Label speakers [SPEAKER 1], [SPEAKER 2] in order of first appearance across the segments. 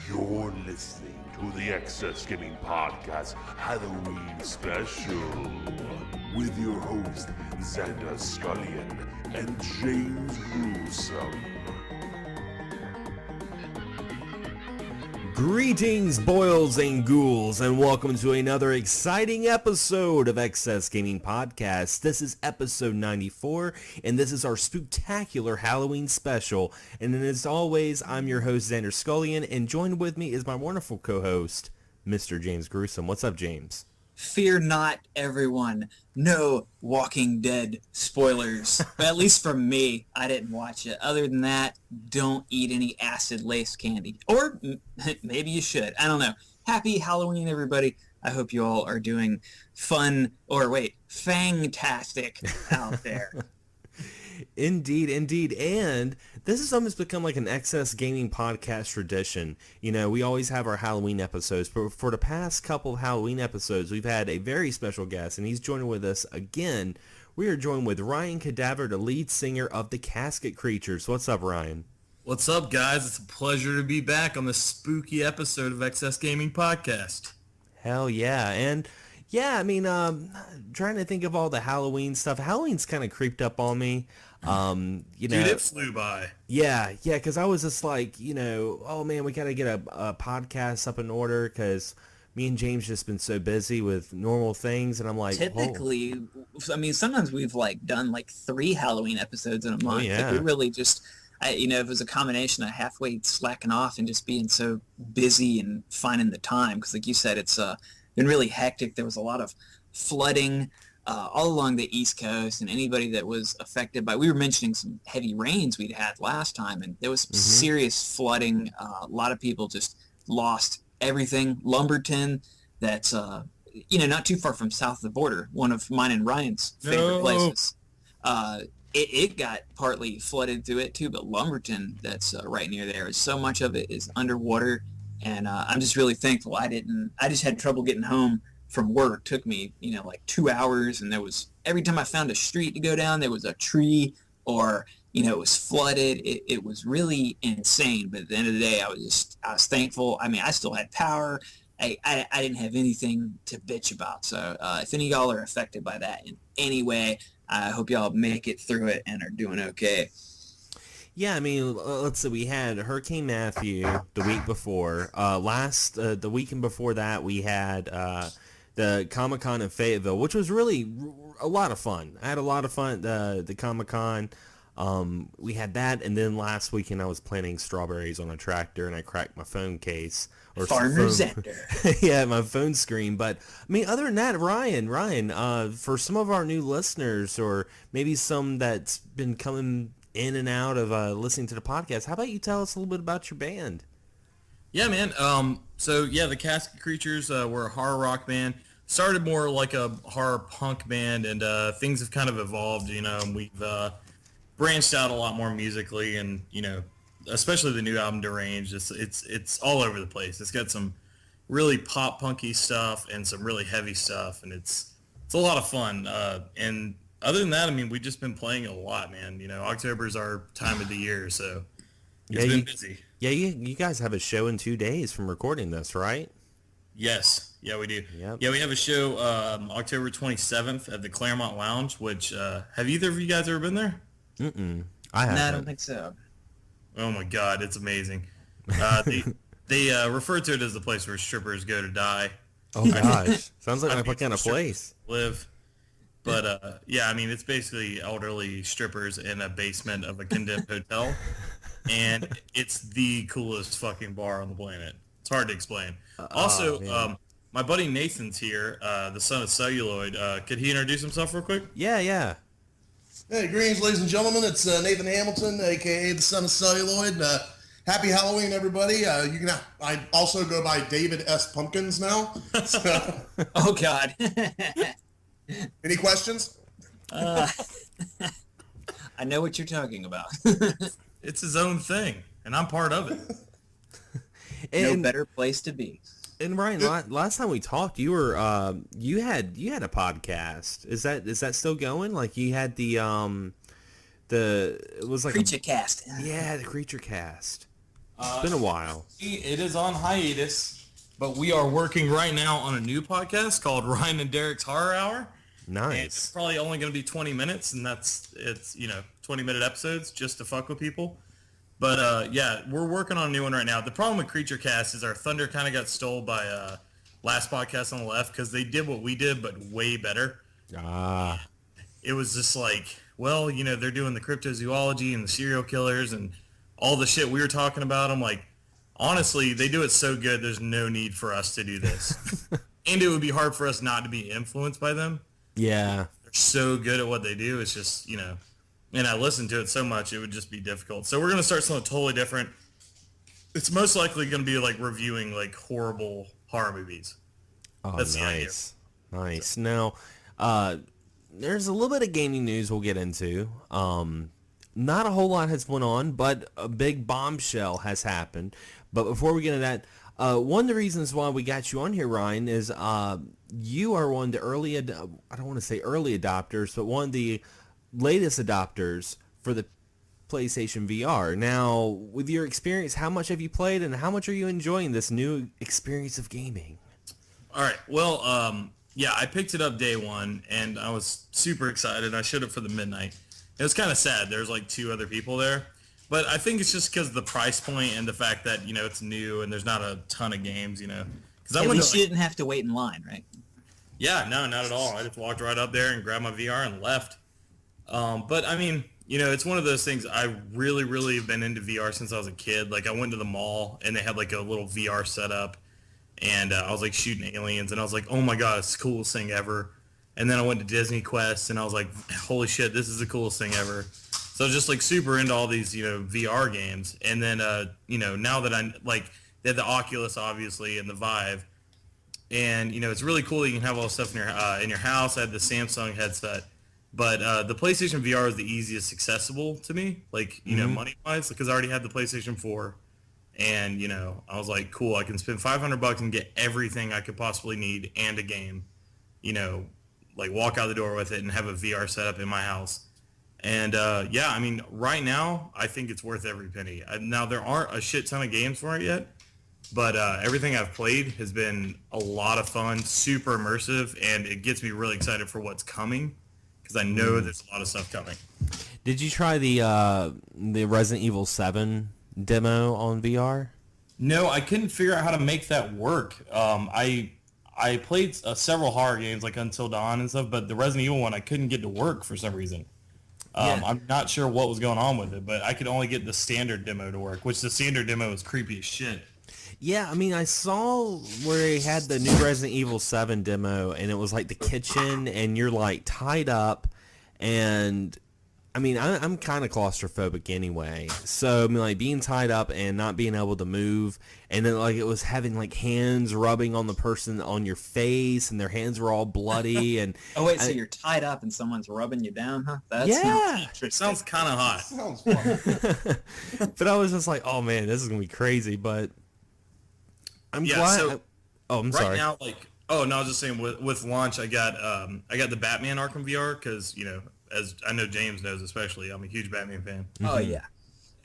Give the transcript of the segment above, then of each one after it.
[SPEAKER 1] You're listening to the XSgaming Podcast Halloween Special with your host, Xander Scullion and James Gruesome.
[SPEAKER 2] Greetings, boils and ghouls, and welcome to another exciting episode of XSgaming Podcast. This is episode 94, and this is our Spooktacular Halloween special. And as always, I'm your host, Xander Scullion, and joined with me is my wonderful co-host, Mr. James Gruesome. What's up, James?
[SPEAKER 3] Fear not, everyone. No Walking Dead spoilers. At least from me. I didn't watch it. Other than that, don't eat any acid-laced candy. Or maybe you should. I don't know. Happy Halloween, everybody. I hope you all are doing fantastic out there.
[SPEAKER 2] Indeed. And this has almost become like an XSgaming Podcast tradition. You know, we always have our Halloween episodes, but for the past couple of Halloween episodes, we've had a very special guest, and he's joining with us again. We are joined with Ryan Cadiver, the lead singer of the Casket Creatures. What's up, Ryan?
[SPEAKER 4] What's up, guys? It's a pleasure to be back on this spooky episode of XSgaming Podcast.
[SPEAKER 2] Hell yeah. And yeah, I mean, trying to think of all the Halloween stuff. Halloween's kind of creeped up on me. You know,
[SPEAKER 4] Dude, it flew by.
[SPEAKER 2] Yeah, because I was just like, you know, oh man, we got to get a podcast up in order because me and James just been so busy with normal things, and I'm like,
[SPEAKER 3] typically, I mean, sometimes we've done 3 Halloween episodes in a month.
[SPEAKER 2] Oh, yeah.
[SPEAKER 3] We really just, it was a combination of halfway slacking off and just being so busy and finding the time because, like you said, it's been really hectic. There was a lot of flooding all along the East Coast, and anybody that was affected by, we were mentioning some heavy rains we'd had last time, and there was some serious flooding. A lot of people just lost everything. Lumberton, that's, not too far from south of the border, one of mine and Ryan's favorite places. It got partly flooded through it too, but Lumberton, that's right near there, so much of it is underwater, and I'm just really thankful I just had trouble getting home from work. Took me 2 hours, and there was, every time I found a street to go down, there was a tree or it was flooded. It was really insane, but at the end of the day I was thankful. I mean, I still had power. I didn't have anything to bitch about. So if any of y'all are affected by that in any way, I hope y'all make it through it and are doing okay.
[SPEAKER 2] Yeah, I mean, let's see, we had Hurricane Matthew the week before. The weekend before that, we had the Comic-Con in Fayetteville, which was really a lot of fun. I had a lot of fun at the Comic-Con. We had that, and then last weekend I was planting strawberries on a tractor, and I cracked my phone case.
[SPEAKER 3] Farmer Xander.
[SPEAKER 2] Yeah, my phone screen. But, I mean, other than that, Ryan, for some of our new listeners, or maybe some that's been coming in and out of listening to the podcast, how about you tell us a little bit about your band?
[SPEAKER 4] Yeah, man. The Casket Creatures, we're a horror rock band. Started more like a horror punk band, and things have kind of evolved. We've branched out a lot more musically, and especially the new album Deranged. It's all over the place. It's got some really pop punky stuff and some really heavy stuff, and it's a lot of fun. And other than that, I mean, we've just been playing a lot, man. October's our time of the year, so it's been busy.
[SPEAKER 2] Yeah, you guys have a show in 2 days from recording this, right?
[SPEAKER 4] Yes. Yeah, we do.
[SPEAKER 2] Yep.
[SPEAKER 4] Yeah, we have a show October 27th at the Claremont Lounge, which, have either of you guys ever been there?
[SPEAKER 2] I haven't.
[SPEAKER 3] No, I don't think so.
[SPEAKER 4] Oh my God, it's amazing. They refer to it as the place where strippers go to die.
[SPEAKER 2] Oh gosh, sounds like my kind of place.
[SPEAKER 4] Live. But, yeah, I mean, it's basically elderly strippers in a basement of a condemned hotel, and it's the coolest fucking bar on the planet. It's hard to explain. Also, my buddy Nathan's here, the Son of Celluloid. Could he introduce himself real quick?
[SPEAKER 2] Yeah.
[SPEAKER 5] Hey, greetings, ladies and gentlemen. It's Nathan Hamilton, a.k.a. the Son of Celluloid. Happy Halloween, everybody. I also go by David S. Pumpkins now. So.
[SPEAKER 3] Oh, God.
[SPEAKER 5] Any questions?
[SPEAKER 3] I know what you're talking about.
[SPEAKER 4] It's his own thing, and I'm part of it.
[SPEAKER 3] No better place to be.
[SPEAKER 2] And Ryan, last time we talked, you were you had a podcast. Is that still going? Like you had it was like
[SPEAKER 3] Creature Cast.
[SPEAKER 2] Yeah, the Creature Cast. It's been a while.
[SPEAKER 4] It is on hiatus, but we are working right now on a new podcast called Ryan and Derek's Horror Hour.
[SPEAKER 2] Nice.
[SPEAKER 4] And it's probably only going to be 20 minutes, and it's 20-minute episodes just to fuck with people. But yeah, we're working on a new one right now. The problem with Creature Cast is our thunder kind of got stole by last podcast on the left because they did what we did, but way better. It was just like, well, they're doing the cryptozoology and the serial killers and all the shit we were talking about. I'm like, honestly, they do it so good, there's no need for us to do this. And it would be hard for us not to be influenced by them.
[SPEAKER 2] Yeah.
[SPEAKER 4] They're so good at what they do. It's just, and I listen to it so much, it would just be difficult. So we're going to start something totally different. It's most likely going to be like reviewing like horrible horror movies.
[SPEAKER 2] Oh,
[SPEAKER 4] That's
[SPEAKER 2] nice. Nice. Now, there's a little bit of gaming news we'll get into. Not a whole lot has went on, but a big bombshell has happened. But before we get into that, one of the reasons why we got you on here, Ryan, is you are one of the I don't want to say early adopters, but one of the latest adopters for the PlayStation VR. Now, with your experience, how much have you played, and how much are you enjoying this new experience of gaming?
[SPEAKER 4] All right. Well, yeah, I picked it up day one, and I was super excited. I showed it for the midnight. It was kind of sad. There's like 2 other people there. But I think it's just because of the price point and the fact that, it's new and there's not a ton of games, Because
[SPEAKER 3] At least you didn't have to wait in line, right?
[SPEAKER 4] Yeah, no, not at all. I just walked right up there and grabbed my VR and left. But, I mean, it's one of those things. I really, really have been into VR since I was a kid. Like, I went to the mall, and they had, like, a little VR setup. And I was, like, shooting aliens. And I was like, oh, my God, it's the coolest thing ever. And then I went to Disney Quest, and I was like, holy shit, this is the coolest thing ever. So I was just, like, super into all these, VR games. And then, now that I'm, like, they had the Oculus, obviously, and the Vive. And, it's really cool that you can have all this stuff in your house. I had the Samsung headset. But the PlayStation VR is the easiest accessible to me, like, money-wise, because I already had the PlayStation 4. And, I was like, cool, I can spend $500 and get everything I could possibly need and a game, like walk out the door with it and have a VR setup in my house. And, yeah, I mean, right now, I think it's worth every penny. Now, there aren't a shit ton of games for it yet, but everything I've played has been a lot of fun, super immersive, and it gets me really excited for what's coming, because I know there's a lot of stuff coming.
[SPEAKER 2] Did you try the Resident Evil 7 demo on VR?
[SPEAKER 4] No, I couldn't figure out how to make that work. I played several horror games like Until Dawn and stuff, but the Resident Evil one I couldn't get to work for some reason. I'm not sure what was going on with it, but I could only get the standard demo to work, which the standard demo is creepy as shit.
[SPEAKER 2] Yeah, I mean, I saw where they had the new Resident Evil 7 demo, and it was like the kitchen, and you're like tied up, and I mean, I'm kind of claustrophobic anyway, so I mean, like being tied up and not being able to move, and then like it was having like hands rubbing on the person on your face, and their hands were all bloody, and
[SPEAKER 3] Oh wait, so you're tied up and someone's rubbing you down, huh? That
[SPEAKER 2] Yeah.
[SPEAKER 4] Sounds kind of hot.
[SPEAKER 5] Sounds fun.
[SPEAKER 2] but I was just like, oh man, this is gonna be crazy, but I'm
[SPEAKER 4] Yeah,
[SPEAKER 2] glad.
[SPEAKER 4] so
[SPEAKER 2] I'm
[SPEAKER 4] right
[SPEAKER 2] sorry.
[SPEAKER 4] now, like, oh no, I was just saying with launch, I got the Batman Arkham VR because as I know James knows, especially, I'm a huge Batman fan.
[SPEAKER 3] Oh yeah.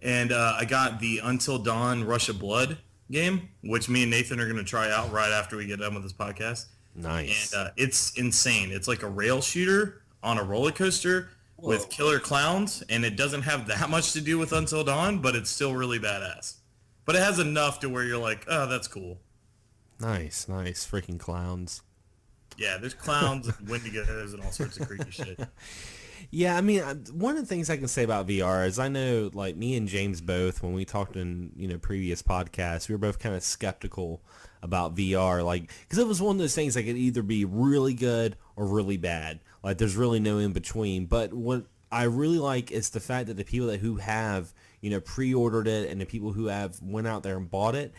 [SPEAKER 4] And I got the Until Dawn Rush of Blood game, which me and Nathan are going to try out right after we get done with this podcast.
[SPEAKER 2] Nice.
[SPEAKER 4] And it's insane. It's like a rail shooter on a roller coaster with killer clowns, and it doesn't have that much to do with Until Dawn, but it's still really badass. But it has enough to where you're like, oh, that's cool.
[SPEAKER 2] Nice. Freaking clowns.
[SPEAKER 4] Yeah, there's clowns and wendigos and all sorts of creepy shit.
[SPEAKER 2] Yeah, I mean, one of the things I can say about VR is I know, like, me and James both, when we talked in, previous podcasts, we were both kind of skeptical about VR, like, because it was one of those things that could either be really good or really bad. Like, there's really no in between. But what I really like is the fact that the people who have, pre-ordered it and the people who have went out there and bought it,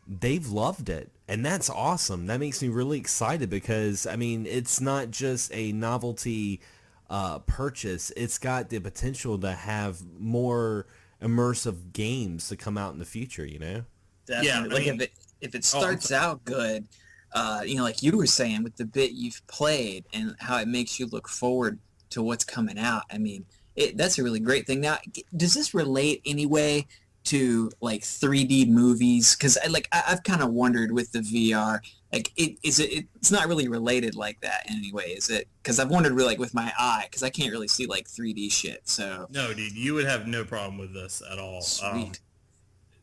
[SPEAKER 2] they've loved it. And that's awesome. That makes me really excited because, I mean, it's not just a novelty purchase. It's got the potential to have more immersive games to come out in the future,
[SPEAKER 3] Definitely.
[SPEAKER 4] Yeah,
[SPEAKER 3] Like if it starts out good, like you were saying with the bit you've played and how it makes you look forward to what's coming out. I mean, that's a really great thing. Now, does this relate anyway to like 3D movies? Because I've kind of wondered with the VR, like it's not really related like that in any way, is it? Because I've wondered really like with my eye, because I can't really see like 3D shit. So
[SPEAKER 4] no, dude, you would have no problem with this at all.
[SPEAKER 3] Sweet.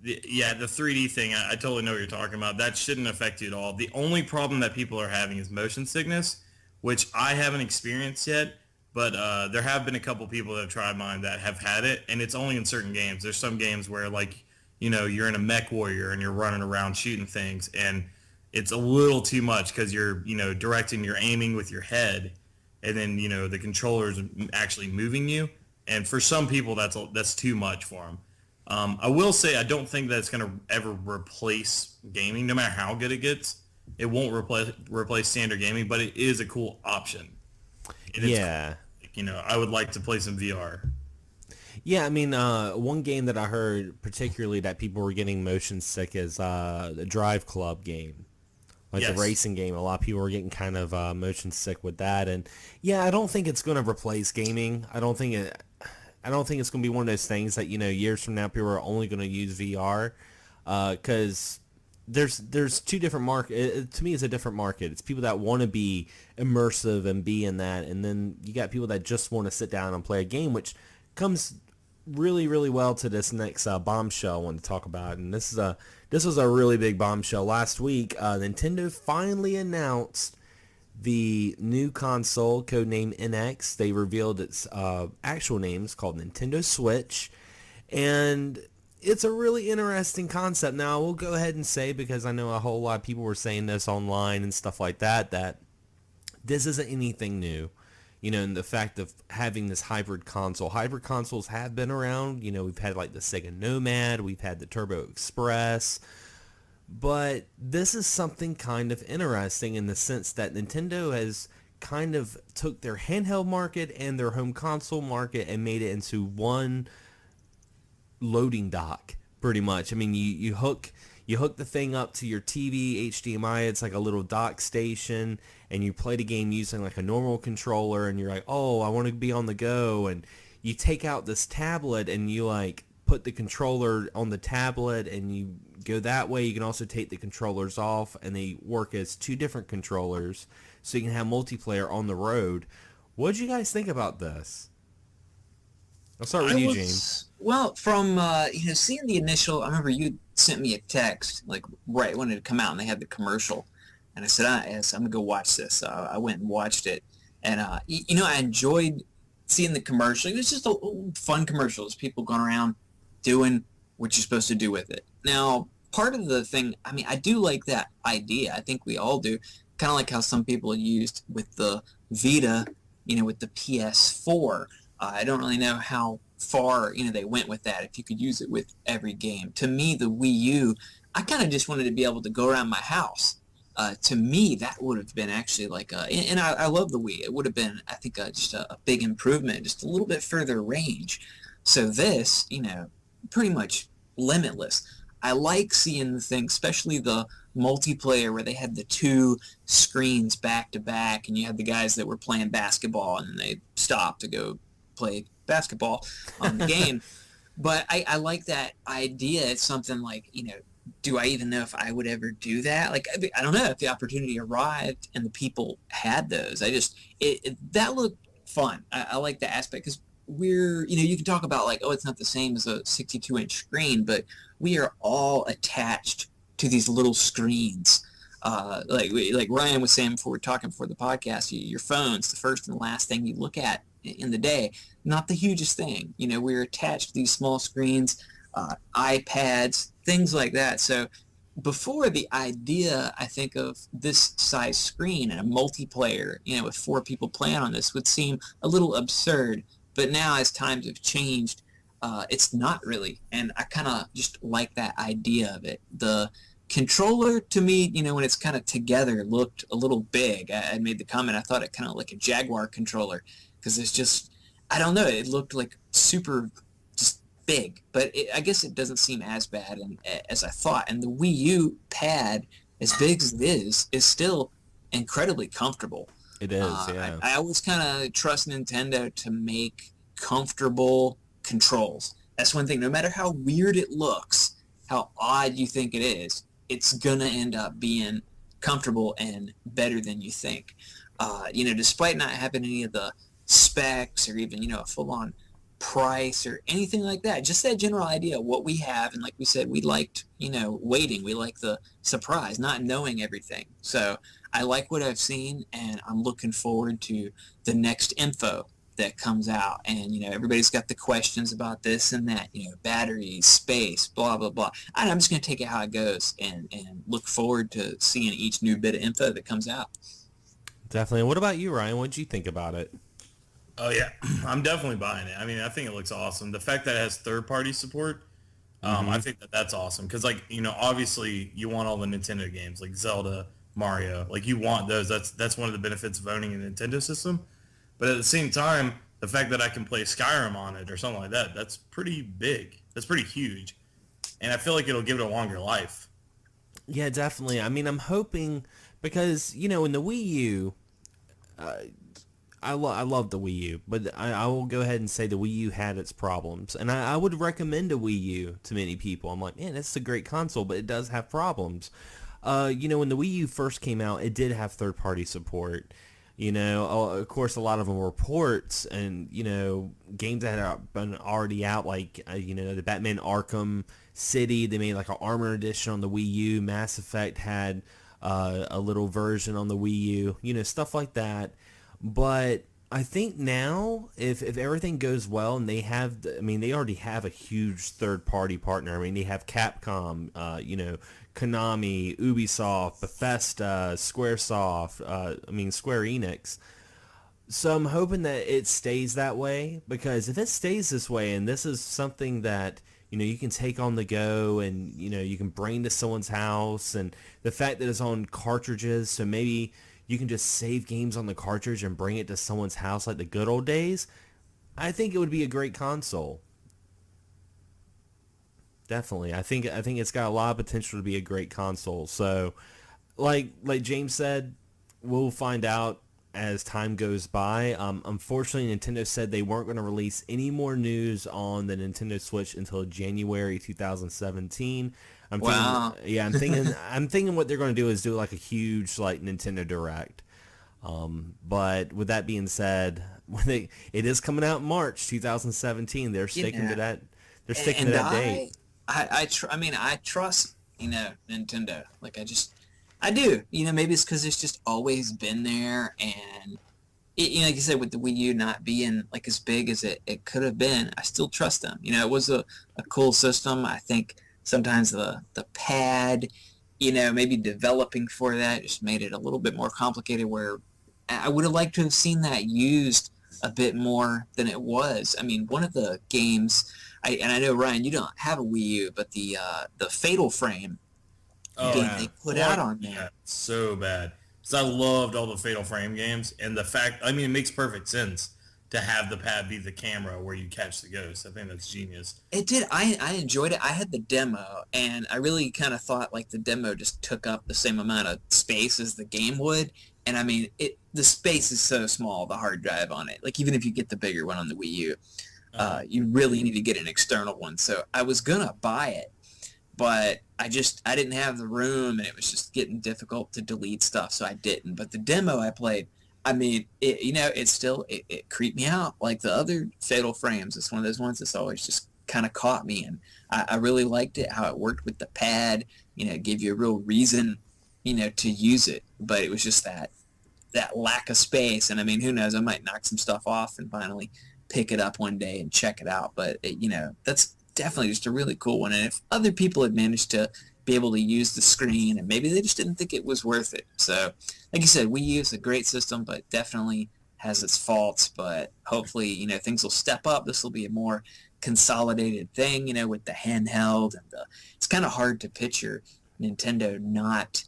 [SPEAKER 4] The 3D thing, I totally know what you're talking about. That shouldn't affect you at all. The only problem that people are having is motion sickness, which I haven't experienced yet. But there have been a couple people that have tried mine that have had it, and it's only in certain games. There's some games where, like, you know, you're in a mech warrior and you're running around shooting things, and it's a little too much because you're, you know, you're aiming with your head, and then, you know, the controller's actually moving you. And for some people, that's too much for them. I will say I don't think that it's going to ever replace gaming, no matter how good it gets. It won't replace standard gaming, but it is a cool option.
[SPEAKER 2] Yeah.
[SPEAKER 4] You know, I would like to play some VR.
[SPEAKER 2] Yeah, I mean, one game that I heard particularly that people were getting motion sick is the Drive Club game. Like
[SPEAKER 4] Yes.
[SPEAKER 2] the racing game. A lot of people were getting kind of motion sick with that. And yeah, I don't think it's going to replace gaming. I don't think it's going to be one of those things that, you know, years from now people are only going to use VR because there's two different market. To me, it's a different market. It's people that want to be immersive and be in that, and then you got people that just want to sit down and play a game, which comes really, really well to this next bombshell I want to talk about. And this was a really big bombshell. Last week, Nintendo finally announced the new console, codenamed NX. They revealed its actual name. It's called Nintendo Switch, and it's a really interesting concept. Now, I will go ahead and say, because I know a whole lot of people were saying this online and stuff like that, that this isn't anything new. You know, and the fact of having this hybrid console. Hybrid consoles have been around. You know, we've had like the Sega Nomad. We've had the Turbo Express. But this is something kind of interesting in the sense that Nintendo has kind of took their handheld market and their home console market and made it into one loading dock, pretty much. I mean, you hook the thing up to your TV, HDMI. It's like a little dock station, and you play the game using like a normal controller, and you're like, oh, I want to be on the go. And you take out this tablet and you like put the controller on the tablet and you go that way. You can also take the controllers off and they work as two different controllers, so you can have multiplayer on the road. What did you guys think about this? I'll start with you, James.
[SPEAKER 3] Well, from seeing the initial, I remember you sent me a text like right when it had come out and they had the commercial, and I said, yes, I'm gonna go watch this. I went and watched it, and I enjoyed seeing the commercial. It was just a fun commercial. It's people going around doing what you're supposed to do with it. Now, part of the thing, I mean, I do like that idea. I think we all do. Kind of like how some people used with the Vita, with the PS4. I don't really know how far, they went with that, if you could use it with every game. To me, the Wii U, I kind of just wanted to be able to go around my house. To me, that would have been actually like and I love the Wii. It would have been, I think, just a big improvement, just a little bit further range. So this, pretty much limitless. I like seeing the thing, especially the multiplayer where they had the two screens back to back, and you had the guys that were playing basketball and then they stopped to go play basketball on the game. But I like that idea. It's something like, do I even know if I would ever do that? Like, I don't know if the opportunity arrived and the people had those. That looked fun. I like the aspect because you can talk about like, oh, it's not the same as a 62-inch screen, but we are all attached to these little screens. Like Ryan was saying before we're talking for the podcast, your phone's the first and the last thing you look at in the day. Not the hugest thing. We're attached to these small screens, iPads, things like that. So before, the idea, I think, of this size screen and a multiplayer, with 4 people playing on this would seem a little absurd. But now, as times have changed, it's not really. And I kind of just like that idea of it. The controller, to me, when it's kind of together, looked a little big. I made the comment, I thought it kind of like a Jaguar controller, because it's just, I don't know, it looked like super just big. But I guess it doesn't seem as bad as I thought. And the Wii U pad, as big as it is still incredibly comfortable.
[SPEAKER 2] It is, yeah.
[SPEAKER 3] I always kind of trust Nintendo to make comfortable controls. That's one thing. No matter how weird it looks, how odd you think it is, it's going to end up being comfortable and better than you think. Despite not having any of the specs or even, a full-on price or anything like that, just that general idea of what we have. And like we said, we liked, waiting. We like the surprise, not knowing everything. So I like what I've seen, and I'm looking forward to the next info that comes out. And, everybody's got the questions about this and that, batteries, space, blah, blah, blah. I'm just going to take it how it goes and look forward to seeing each new bit of info that comes out.
[SPEAKER 2] Definitely. And what about you, Ryan? What did you think about it?
[SPEAKER 4] Oh, yeah. I'm definitely buying it. I mean, I think it looks awesome. The fact that it has third-party support, I think that's awesome. Because, obviously you want all the Nintendo games, like Zelda, Mario. Like, you want those. That's one of the benefits of owning a Nintendo system. But at the same time, the fact that I can play Skyrim on it or something like that, that's pretty big. That's pretty huge. And I feel like it'll give it a longer life.
[SPEAKER 2] Yeah, definitely. I mean, I'm hoping, because, in the Wii U, I love the Wii U, but I will go ahead and say the Wii U had its problems. And I would recommend a Wii U to many people. I'm like, man, it's a great console, but it does have problems. When the Wii U first came out, it did have third-party support. Of course, a lot of them were ports and, games that had been already out, like, the Batman Arkham City. They made like an Armor Edition on the Wii U. Mass Effect had a little version on the Wii U, stuff like that. But I think now, if everything goes well, and they already have a huge third-party partner. I mean, they have Capcom, Konami, Ubisoft, Bethesda, Squaresoft, Square Enix. So I'm hoping that it stays that way, because if it stays this way, and this is something that, you can take on the go, and, you can bring to someone's house, and the fact that it's on cartridges, so maybe you can just save games on the cartridge and bring it to someone's house like the good old days, I think it would be a great console. Definitely. I think it's got a lot of potential to be a great console. So, like James said, we'll find out as time goes by. Unfortunately, Nintendo said they weren't going to release any more news on the Nintendo Switch until January 2017. I'm thinking what they're going to do is do like a huge Nintendo Direct. But with that being said, it is coming out in March 2017. They're sticking to that. They're sticking to that date.
[SPEAKER 3] I trust Nintendo. I do. Maybe it's because it's just always been there, and like you said, with the Wii U not being as big as it could have been, I still trust them. It was a cool system. I think sometimes the pad, maybe developing for that just made it a little bit more complicated, where I would have liked to have seen that used a bit more than it was. I mean, one of the games, and I know, Ryan, you don't have a Wii U, but the Fatal Frame game they put out on there.
[SPEAKER 4] Yeah, so bad. Because I loved all the Fatal Frame games, and the fact, it makes perfect sense to have the pad be the camera where you catch the ghost. I think that's genius.
[SPEAKER 3] It did. I enjoyed it. I had the demo, and I really kind of thought the demo just took up the same amount of space as the game would. And the space is so small, the hard drive on it. Even if you get the bigger one on the Wii U, you really need to get an external one. So I was gonna buy it, but I didn't have the room, and it was just getting difficult to delete stuff, so I didn't. But the demo I played, it creeped me out like the other Fatal Frames. It's one of those ones that's always just kind of caught me, and I really liked it, how it worked with the pad. It gave you a real reason, to use it. But it was just that lack of space, and who knows, I might knock some stuff off and finally pick it up one day and check it out. But that's definitely just a really cool one. And if other people had managed to be able to use the screen, and maybe they just didn't think it was worth it. So, like you said, Wii U is a great system, but definitely has its faults. But hopefully, things will step up. This will be a more consolidated thing, with the handheld, and it's kind of hard to picture Nintendo not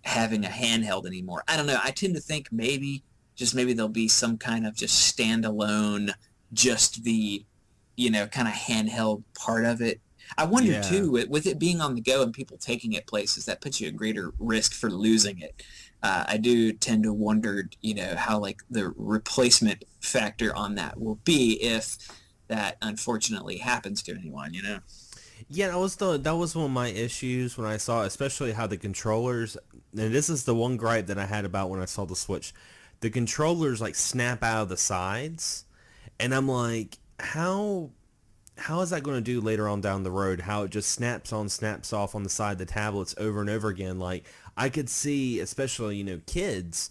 [SPEAKER 3] having a handheld anymore. I don't know. I tend to think maybe there'll be some kind of just standalone, just the, kind of handheld part of it. I wonder too, with it being on the go and people taking it places, that puts you at greater risk for losing it. I do tend to wonder, how the replacement factor on that will be if, that unfortunately happens to anyone, you know?
[SPEAKER 2] Yeah, that was one of my issues when I saw, especially how the controllers, and this is the one gripe that I had about when I saw the Switch, the controllers like snap out of the sides, and I'm like, how is that going to do later on down the road? How it just snaps on, snaps off on the side of the tablets over and over again. Like I could see, especially, you know, kids,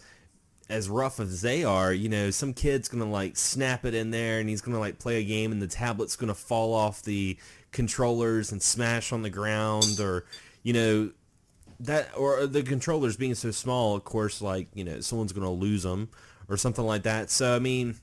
[SPEAKER 2] as rough as they are, you know, some kid's going to like snap it in there and he's going to like play a game and the tablet's going to fall off the controllers and smash on the ground, or, you know, that, or the controllers being so small, of course, like, you know, someone's going to lose them or something like that. So, I mean,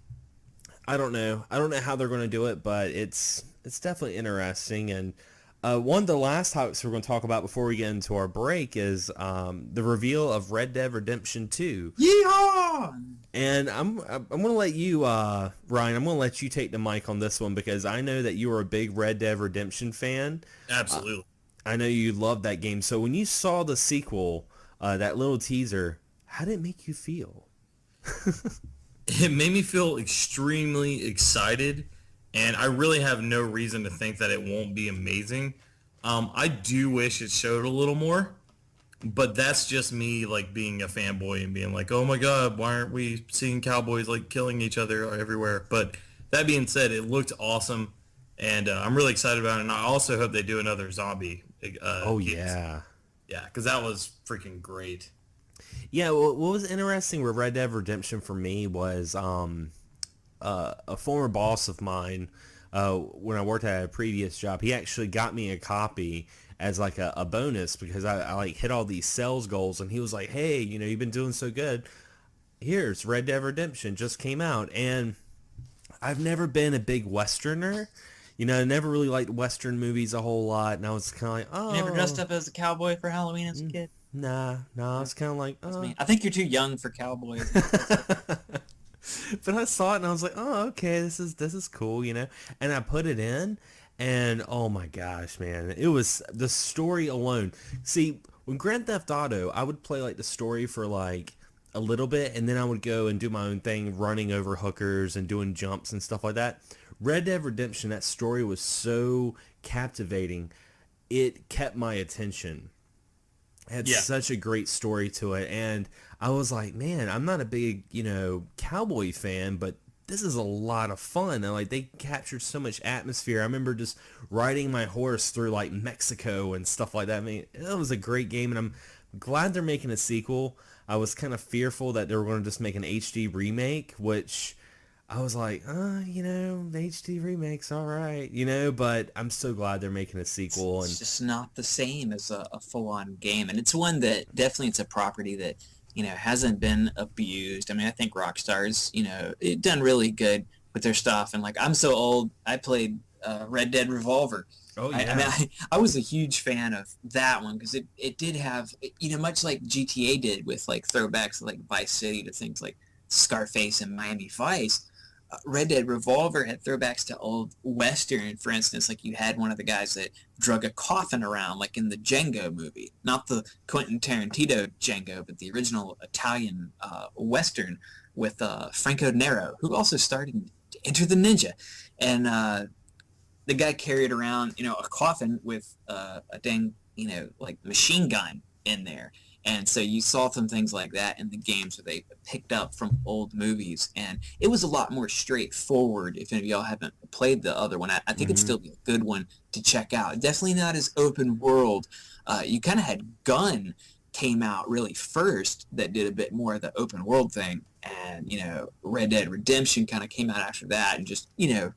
[SPEAKER 2] I don't know how they're going to do it, but it's definitely interesting. And one of the last topics we're going to talk about before we get into our break is the reveal of Red Dead Redemption 2.
[SPEAKER 3] Yeehaw!
[SPEAKER 2] And I'm going to let you, Ryan, I'm going to let you take the mic on this one, because I know that you are a big Red Dead Redemption fan.
[SPEAKER 4] Absolutely.
[SPEAKER 2] I know you love that game. So when you saw the sequel, that little teaser, how did it make you feel?
[SPEAKER 4] It made me feel extremely excited, and I really have no reason to think that it won't be amazing. I do wish it showed a little more, but that's just me like being a fanboy and being like, oh my god, why aren't we seeing cowboys like killing each other everywhere? But that being said, it looked awesome, and I'm really excited about it. And I also hope they do another zombie.
[SPEAKER 2] Yeah,
[SPEAKER 4] because that was freaking great.
[SPEAKER 2] Yeah, well, what was interesting with Red Dead Redemption for me was a former boss of mine, when I worked at a previous job, he actually got me a copy as like a bonus, because I like hit all these sales goals, and he was like, hey, you know, you've been doing so good. Here's Red Dead Redemption, just came out. And I've never been a big Westerner. You know, I never really liked Western movies a whole lot, and I was kind of like, oh.
[SPEAKER 3] Never dressed up as a cowboy for Halloween as a kid?
[SPEAKER 2] Nah, I was kind of like,
[SPEAKER 3] That's
[SPEAKER 2] oh.
[SPEAKER 3] me. I think you're too young for cowboys.
[SPEAKER 2] But I saw it and I was like, oh, okay, this is cool, you know. And I put it in, and oh my gosh, man, it was the story alone. See, when Grand Theft Auto, I would play like the story for like a little bit, and then I would go and do my own thing, running over hookers and doing jumps and stuff like that. Red Dead Redemption, that story was so captivating. It kept my attention. It had such a great story to it, and I was like, man, I'm not a big, you know, cowboy fan, but this is a lot of fun. And like, they captured so much atmosphere. I remember just riding my horse through like Mexico and stuff like that. I mean, it was a great game, and I'm glad they're making a sequel. I was kind of fearful that they were going to just make an HD remake, which I was like, you know, the HD remake's all right, you know, but I'm so glad they're making a sequel.
[SPEAKER 3] It's
[SPEAKER 2] And
[SPEAKER 3] just not the same as a full-on game. And it's one that definitely, it's a property that, you know, hasn't been abused. I mean, I think Rockstar's, you know, it done really good with their stuff. And like, I'm so old, I played Red Dead Revolver.
[SPEAKER 2] oh yeah,
[SPEAKER 3] I mean, I was a huge fan of that one because it did have, you know, much like GTA did with like throwbacks like Vice City to things like Scarface and Miami Vice. Red Dead Revolver had throwbacks to old Western. For instance, like you had one of the guys that drug a coffin around, like in the Django movie. Not the Quentin Tarantino Django, but the original Italian Western with Franco Nero, who also starred in Enter the Ninja. And the guy carried around, you know, a coffin with a dang, you know, like machine gun in there. And so you saw some things like that in the games where they picked up from old movies. And it was a lot more straightforward. If any of y'all haven't played the other one, I think it'd still be a good one to check out. Definitely not as open world. You kind of had Gun came out really first that did a bit more of the open world thing. And, you know, Red Dead Redemption kind of came out after that and just, you know,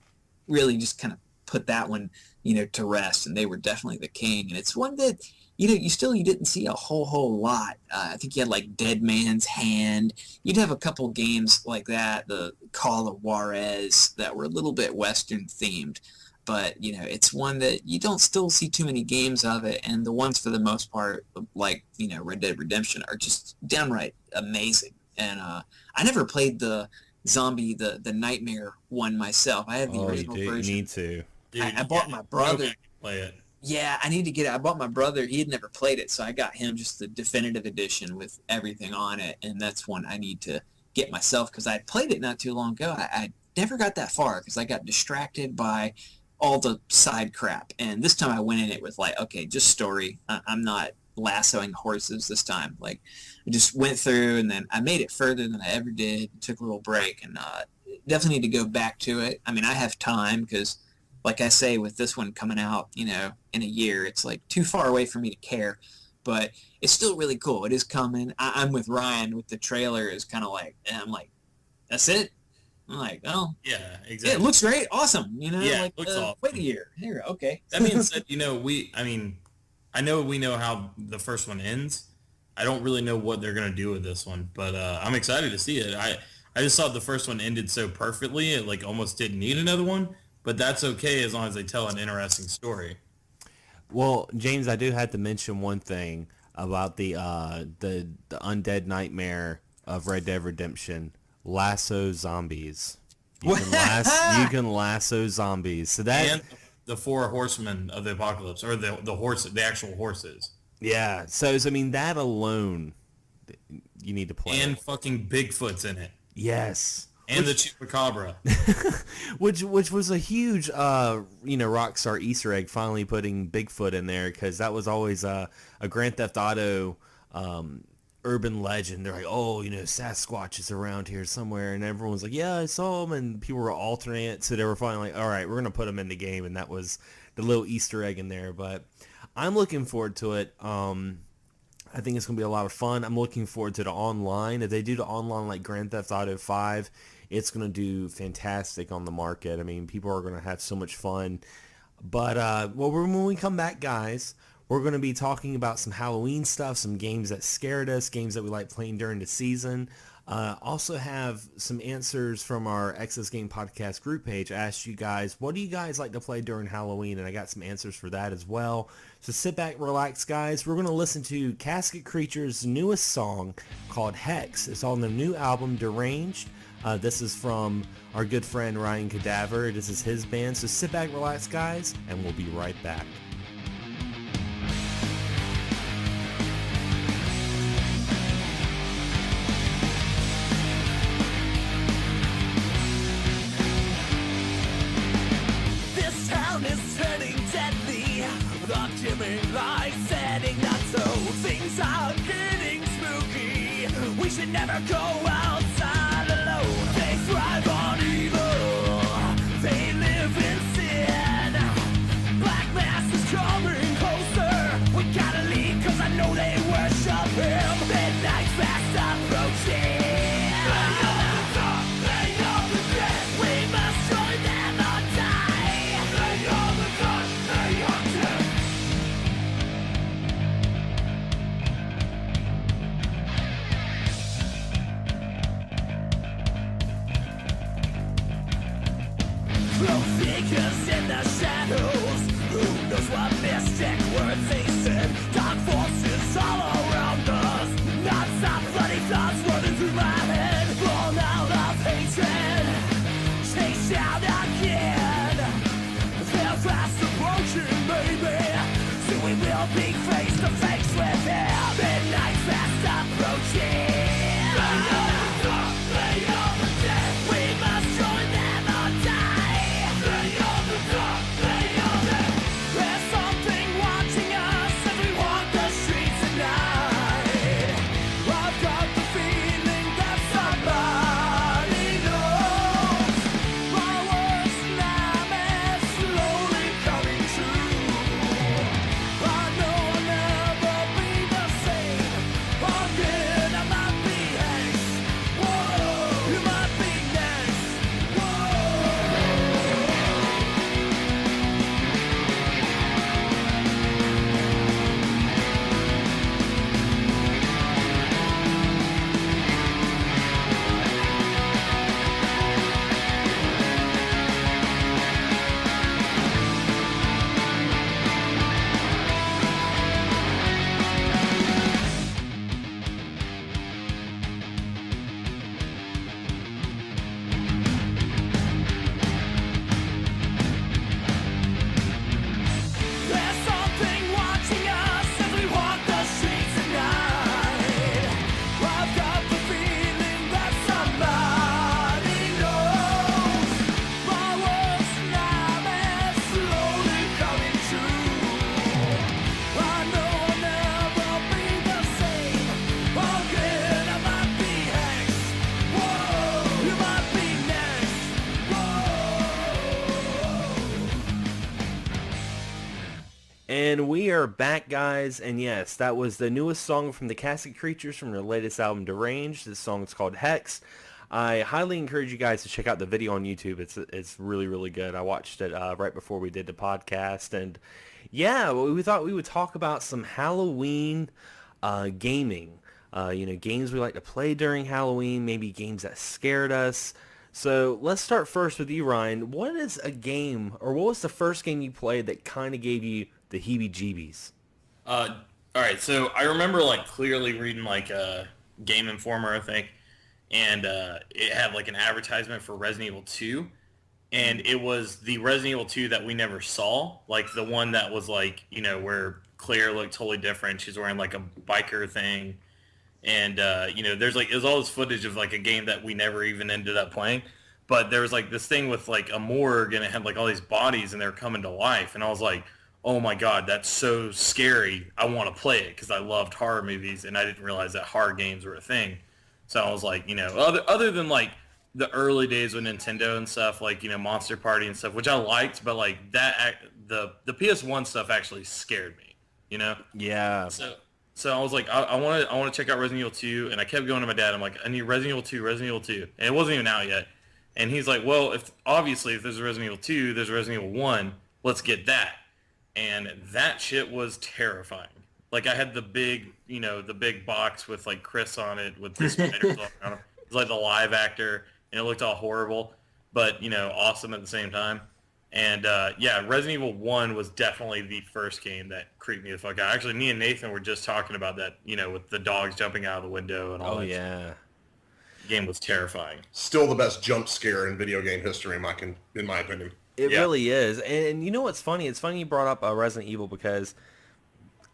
[SPEAKER 3] really just kind of put that one, you know, to rest. And they were definitely the king. And it's one that, you know, you didn't see a whole lot. I think you had like Dead Man's Hand. You'd have a couple games like that, the Call of Juarez, that were a little bit Western themed. But, you know, it's one that you don't still see too many games of it. And the ones for the most part, like, you know, Red Dead Redemption, are just downright amazing. And I never played the zombie, the Nightmare one myself. I have the original version.
[SPEAKER 2] You need to.
[SPEAKER 4] Dude,
[SPEAKER 3] I bought my brother.
[SPEAKER 4] Play it.
[SPEAKER 3] Yeah, I need to get it. I bought my brother. He had never played it, so I got him just the definitive edition with everything on it, and that's one I need to get myself because I played it not too long ago. I never got that far because I got distracted by all the side crap. And this time I went in it with like, okay, just story. I'm not lassoing horses this time. Like, I just went through, and then I made it further than I ever did. Took a little break, and definitely need to go back to it. I mean, I have time because, like I say, with this one coming out, in a year, it's like too far away for me to care. But it's still really cool. It is coming. I'm with Ryan with the trailer. Is kind of like, and I'm like, that's it. I'm like, oh,
[SPEAKER 4] Yeah,
[SPEAKER 3] yeah,
[SPEAKER 4] exactly.
[SPEAKER 3] it looks great, awesome.
[SPEAKER 4] Yeah,
[SPEAKER 3] like,
[SPEAKER 4] it looks awesome.
[SPEAKER 3] Wait a year. Here, okay.
[SPEAKER 4] That being said, I know we know how the first one ends. I don't really know what they're gonna do with this one, but I'm excited to see it. I just thought the first one ended so perfectly, it like almost didn't need another one. But that's okay as long as they tell an interesting story.
[SPEAKER 2] Well, James, I do have to mention one thing about the undead nightmare of Red Dead Redemption: lasso zombies. You can lasso zombies. So that
[SPEAKER 4] And the 4 horsemen of the apocalypse, or the actual horses,
[SPEAKER 2] yeah. So I mean, that alone, you need to play.
[SPEAKER 4] and fucking Bigfoot's in it,
[SPEAKER 2] Yes.
[SPEAKER 4] and the chupacabra.
[SPEAKER 2] which was a huge Rockstar Easter egg, finally putting Bigfoot in there, because that was always a Grand Theft Auto urban legend. They're like, oh, Sasquatch is around here somewhere, and everyone's like, yeah, I saw him, and people were alternating it, so they were finally like, all right, we're gonna put him in the game, and that was the little Easter egg in there. But I'm looking forward to it. I think it's going to be a lot of fun. I'm looking forward to the online. If they do the online like Grand Theft Auto 5, it's going to do fantastic on the market. I mean, people are going to have so much fun. But when we come back, guys, we're going to be talking about some Halloween stuff, some games that scared us, games that we like playing during the season. Also have some answers from our XSgaming Podcast group page. I asked you guys, what do you guys like to play during Halloween? And I got some answers for that as well. So sit back, relax, guys. We're going to listen to Casket Creatures' newest song called Hex. It's on their new album, Deranged. This is from our good friend Ryan Cadiver. This is his band. So sit back, relax, guys, and we'll be right back.
[SPEAKER 6] Never go outside alone. They thrive on evil. They live in sin. Black mass is coming closer. We gotta leave, cause I know they worship him. Midnight fast approaching. They are the dead. We must join them or die. They are the gods. They are dead. Figures in the shadows. Who knows what mystic words they said? Dark forces all around us. Non-stop bloody thoughts running through my head. Born out of hatred, chased out again. They're fast approaching, baby. So we will be face to face with him. Midnight fast approaching. Some
[SPEAKER 2] And we are back, guys, and yes, that was the newest song from the Casket Creatures from their latest album, Deranged. This song is called Hex. I highly encourage you guys to check out the video on YouTube. It's really, really good. I watched it right before we did the podcast, and yeah, we thought we would talk about some Halloween gaming. Games we like to play during Halloween, maybe games that scared us. So let's start first with you, Ryan. What is a game, or what was the first game you played that kind of gave you the heebie-jeebies?
[SPEAKER 4] All right, so I remember like clearly reading like a Game Informer, I think, and it had like an advertisement for Resident Evil 2, and it was the Resident Evil 2 that we never saw, like the one that was like, where Claire looked totally different. She's wearing like a biker thing. And, there's like, it was all this footage of like a game that we never even ended up playing. But there was like this thing with like a morgue and it had like all these bodies and they're coming to life. And I was like, oh my God, that's so scary. I want to play it because I loved horror movies and I didn't realize that horror games were a thing. So I was like, other than like the early days with Nintendo and stuff, like, Monster Party and stuff, which I liked, but like that, the PS1 stuff actually scared me,
[SPEAKER 2] Yeah.
[SPEAKER 4] So I was like, I want to check out Resident Evil 2, and I kept going to my dad. I'm like, I need Resident Evil 2, and it wasn't even out yet. And he's like, well, if there's a Resident Evil 2, there's a Resident Evil 1, let's get that. And that shit was terrifying. Like I had the big box with like Chris on it with the spiders all around him. It was like the live actor, and it looked all horrible, but awesome at the same time. And Resident Evil 1 was definitely the first game that creeped me the fuck out. Actually, me and Nathan were just talking about that, with the dogs jumping out of the window and all that. Oh, yeah. The game was terrifying.
[SPEAKER 5] Still the best jump scare in video game history, in my opinion.
[SPEAKER 2] It really is. And you know what's funny? It's funny you brought up Resident Evil because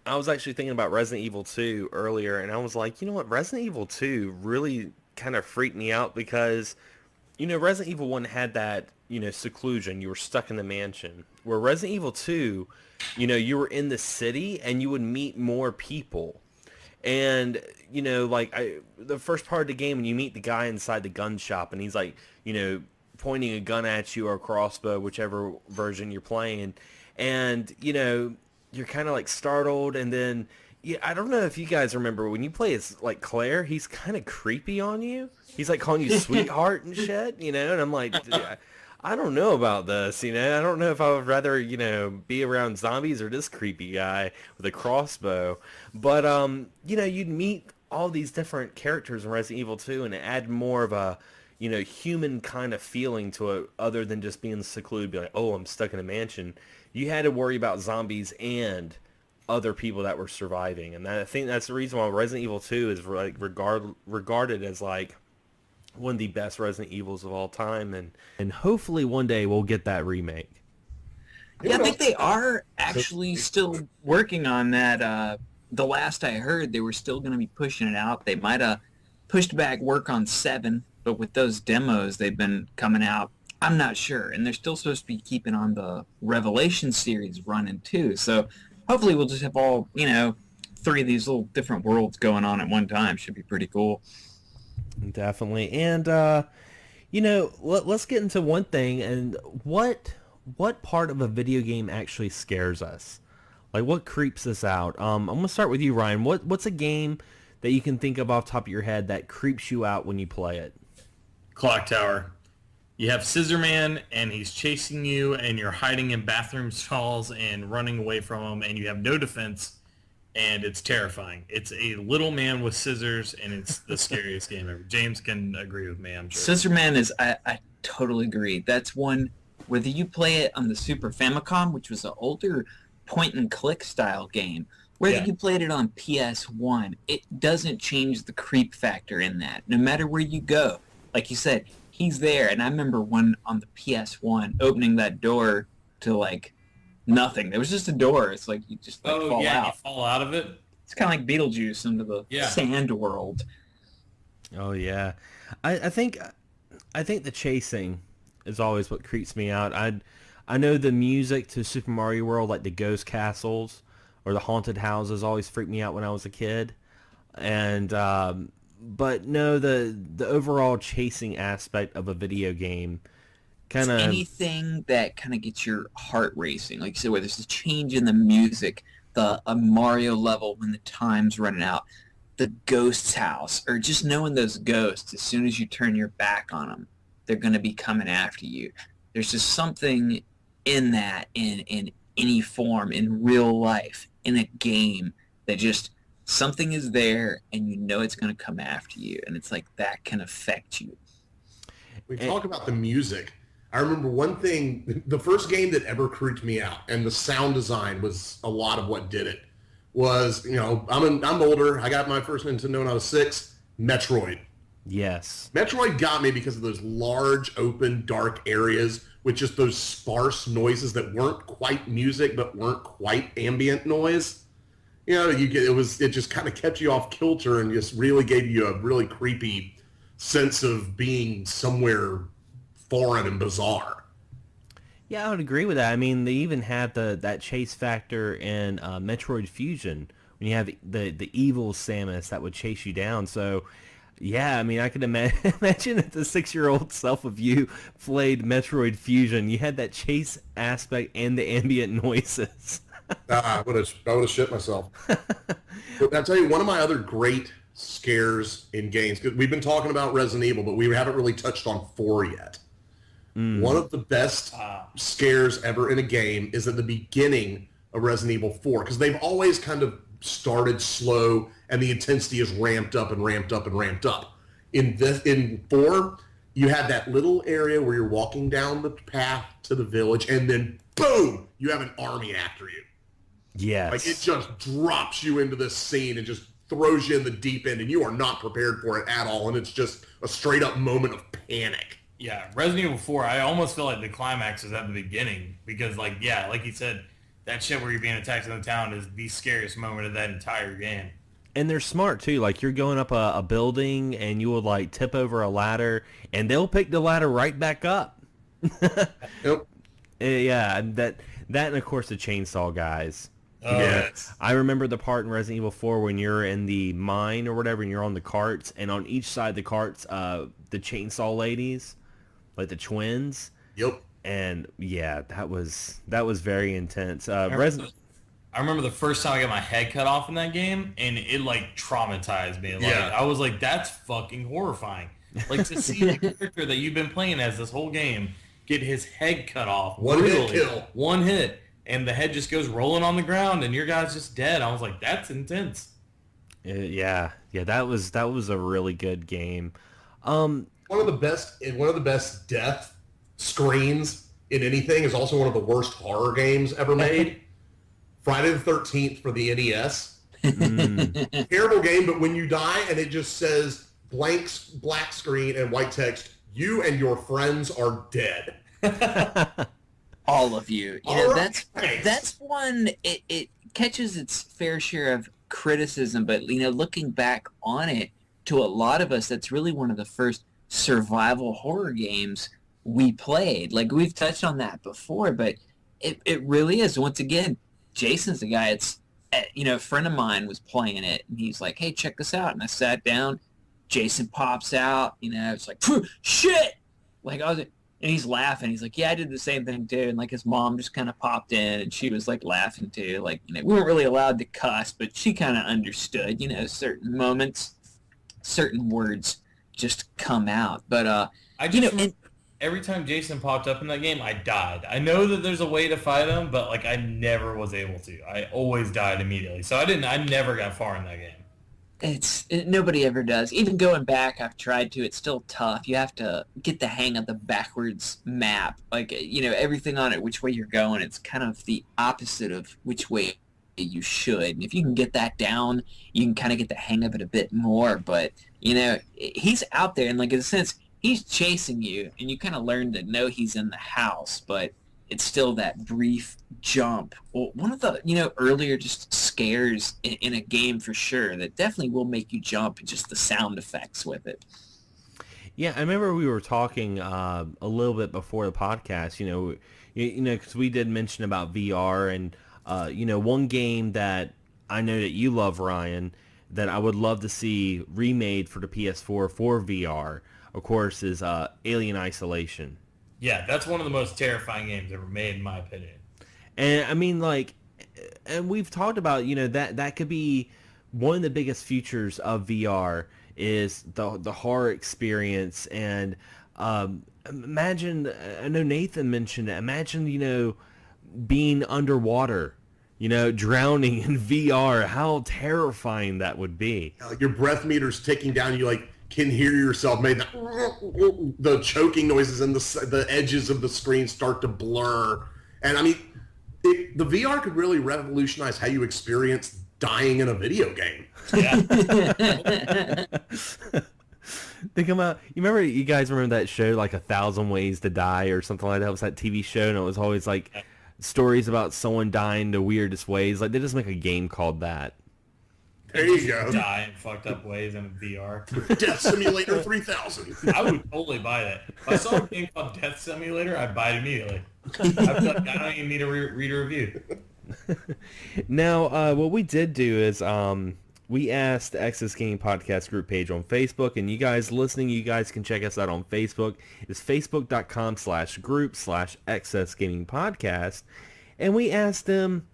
[SPEAKER 2] I was actually thinking about Resident Evil 2 earlier, and I was like, you know what? Resident Evil 2 really kind of freaked me out because, Resident Evil 1 had that, seclusion. You were stuck in the mansion. Where Resident Evil 2, you were in the city and you would meet more people. And, the first part of the game when you meet the guy inside the gun shop and he's like, pointing a gun at you or a crossbow, whichever version you're playing. And, you're kind of like startled. And then, I don't know if you guys remember when you play as like Claire, he's kind of creepy on you. He's like calling you sweetheart and shit, and I'm like, I don't know about this, I don't know if I would rather, be around zombies or this creepy guy with a crossbow. But, you'd meet all these different characters in Resident Evil 2 and add more of a, human kind of feeling to it other than just being secluded, be like, oh, I'm stuck in a mansion. You had to worry about zombies and other people that were surviving. And I think that's the reason why Resident Evil 2 is like regarded as like one of the best Resident Evils of all time, and hopefully one day we'll get that remake.
[SPEAKER 3] Yeah, I think they are actually still working on that. The last I heard, they were still going to be pushing it out. They might have pushed back work on 7, but with those demos they've been coming out, I'm not sure. And they're still supposed to be keeping on the Revelation series running too. So hopefully we'll just have all, 3 of these little different worlds going on at one time. Should be pretty cool.
[SPEAKER 2] Definitely. And, let's get into one thing. And what part of a video game actually scares us? Like, what creeps us out? I'm going to start with you, Ryan. What's a game that you can think of off the top of your head that creeps you out when you play it?
[SPEAKER 4] Clock Tower. You have Scissor Man, and he's chasing you, and you're hiding in bathroom stalls and running away from him, and you have no defense. And it's terrifying. It's a little man with scissors, and it's the scariest game ever. James can agree with me, I'm sure.
[SPEAKER 3] Scissor Man is, I totally agree. That's one, whether you play it on the Super Famicom, which was an older point-and-click style game, whether you played it on PS1, it doesn't change the creep factor in that. No matter where you go, like you said, he's there. And I remember one on the PS1 opening that door to, like, nothing. There was just a door. It's like you just fall out.
[SPEAKER 4] You fall out of it.
[SPEAKER 3] It's kind of like Beetlejuice into the sand world.
[SPEAKER 2] Oh yeah, I think the chasing is always what creeps me out. I know the music to Super Mario World, like the ghost castles or the haunted houses, always freaked me out when I was a kid. And but no, the overall chasing aspect of a video game kind of
[SPEAKER 3] anything that kind of gets your heart racing. Like you said, where there's a change in the music, a Mario level when the time's running out, the ghost's house, or just knowing those ghosts, as soon as you turn your back on them, they're going to be coming after you. There's just something in that, in any form, in real life, in a game, that just something is there and you know it's going to come after you. And it's like that can affect you.
[SPEAKER 5] We talk about the music. I remember one thing, the first game that ever creeped me out, and the sound design was a lot of what did it, was, I'm older. I got my first Nintendo when I was 6, Metroid.
[SPEAKER 2] Yes.
[SPEAKER 5] Metroid got me because of those large, open, dark areas with just those sparse noises that weren't quite music but weren't quite ambient noise. It just kind of kept you off kilter and just really gave you a really creepy sense of being somewhere foreign and bizarre.
[SPEAKER 2] Yeah, I would agree with that. I mean, they even had that chase factor in Metroid Fusion when you have the evil Samus that would chase you down. So, yeah, I mean, I could imagine if the 6-year-old self of you played Metroid Fusion, you had that chase aspect and the ambient noises.
[SPEAKER 5] I would have shit myself. But I'll tell you, one of my other great scares in games, because we've been talking about Resident Evil, but we haven't really touched on 4 yet. One of the best scares ever in a game is at the beginning of Resident Evil 4, because they've always kind of started slow and the intensity is ramped up and ramped up and ramped up. In 4, you had that little area where you're walking down the path to the village, and then boom, you have an army after you.
[SPEAKER 2] Yes.
[SPEAKER 5] Like, it just drops you into this scene and just throws you in the deep end, and you are not prepared for it at all, and it's just a straight up moment of panic.
[SPEAKER 4] Yeah, Resident Evil 4, I almost feel like the climax is at the beginning because, like you said, that shit where you're being attacked in the town is the scariest moment of that entire game.
[SPEAKER 2] And they're smart, too. Like, you're going up a building, and you will, like, tip over a ladder, and they'll pick the ladder right back up.
[SPEAKER 5] Yep.
[SPEAKER 2] Yeah, that and, of course, the chainsaw guys.
[SPEAKER 4] Oh, yes.
[SPEAKER 2] I remember the part in Resident Evil 4 when you're in the mine or whatever, and you're on the carts, and on each side of the carts, the chainsaw ladies, like the twins.
[SPEAKER 5] Yep.
[SPEAKER 2] And yeah, that was very intense.
[SPEAKER 4] I remember the first time I got my head cut off in that game, and it like traumatized me. Like,
[SPEAKER 5] Yeah.
[SPEAKER 4] I was like, that's fucking horrifying. Like, to see the character that you've been playing as this whole game get his head cut off.
[SPEAKER 5] One hit
[SPEAKER 4] brutally.
[SPEAKER 5] kill.
[SPEAKER 4] One hit. And the head just goes rolling on the ground, and your guy's just dead. I was like, that's intense.
[SPEAKER 2] Yeah, that was a really good game.
[SPEAKER 5] One of the best death screens in anything is also one of the worst horror games ever made. Friday the 13th for the NES. Terrible game, but when you die and it just says black screen and white text, you and your friends are dead.
[SPEAKER 3] All of you. You know,
[SPEAKER 5] Right.
[SPEAKER 3] that's one, it catches its fair share of criticism, but, looking back on it, to a lot of us, that's really one of the first survival horror games we played. Like, we've touched on that before, but it really is. Once again, Jason's the guy. It's, a friend of mine was playing it, and he's like, hey, check this out. And I sat down. Jason pops out. It's like, shit! Like, and he's laughing. He's like, yeah, I did the same thing, too. And, like, his mom just kind of popped in, and she was, like, laughing, too. Like, we weren't really allowed to cuss, but she kind of understood, certain moments, certain words just come out. But,
[SPEAKER 4] every time Jason popped up in that game, I died. I know that there's a way to fight him, but, like, I never was able to. I always died immediately. So I never got far in that game.
[SPEAKER 3] Nobody ever does. Even going back, I've tried to. It's still tough. You have to get the hang of the backwards map. Like, everything on it, which way you're going, it's kind of the opposite of which way you should. And if you can get that down, you can kind of get the hang of it a bit more. But, he's out there, and, like, in a sense, he's chasing you, and you kind of learn to know he's in the house, but it's still that brief jump. Well, one of the, earlier just scares in a game for sure that definitely will make you jump, and just the sound effects with it.
[SPEAKER 2] Yeah, I remember we were talking a little bit before the podcast, because we did mention about VR, and, one game that I know that you love, Ryan, that I would love to see remade for the PS4 for VR, of course, is Alien Isolation.
[SPEAKER 4] Yeah, that's one of the most terrifying games ever made, in my opinion.
[SPEAKER 2] And I mean, like, and we've talked about, that could be one of the biggest features of VR is the horror experience. And imagine, I know Nathan mentioned it, imagine, being underwater, drowning in VR, how terrifying that would be.
[SPEAKER 5] Like your breath meter's ticking down, you like can hear yourself made the choking noises and the edges of the screen start to blur. And I mean, the VR could really revolutionize how you experience dying in a video game.
[SPEAKER 4] Yeah.
[SPEAKER 2] Think about, you guys remember that show, like 1,000 Ways to Die or something like that? It was that TV show, and it was always like stories about someone dying the weirdest ways. Like, they just make a game called that.
[SPEAKER 5] There you go.
[SPEAKER 4] Die in fucked up ways in VR.
[SPEAKER 5] Death Simulator 3000.
[SPEAKER 4] I would totally buy that. If I saw a game called Death Simulator, I'd buy it immediately. I feel like I don't even need to read a review.
[SPEAKER 2] Now, what we did do is we asked the XSgaming Podcast group page on Facebook, and you guys listening, you guys can check us out on Facebook. It's facebook.com/group/XSgaming Podcast. And we asked them,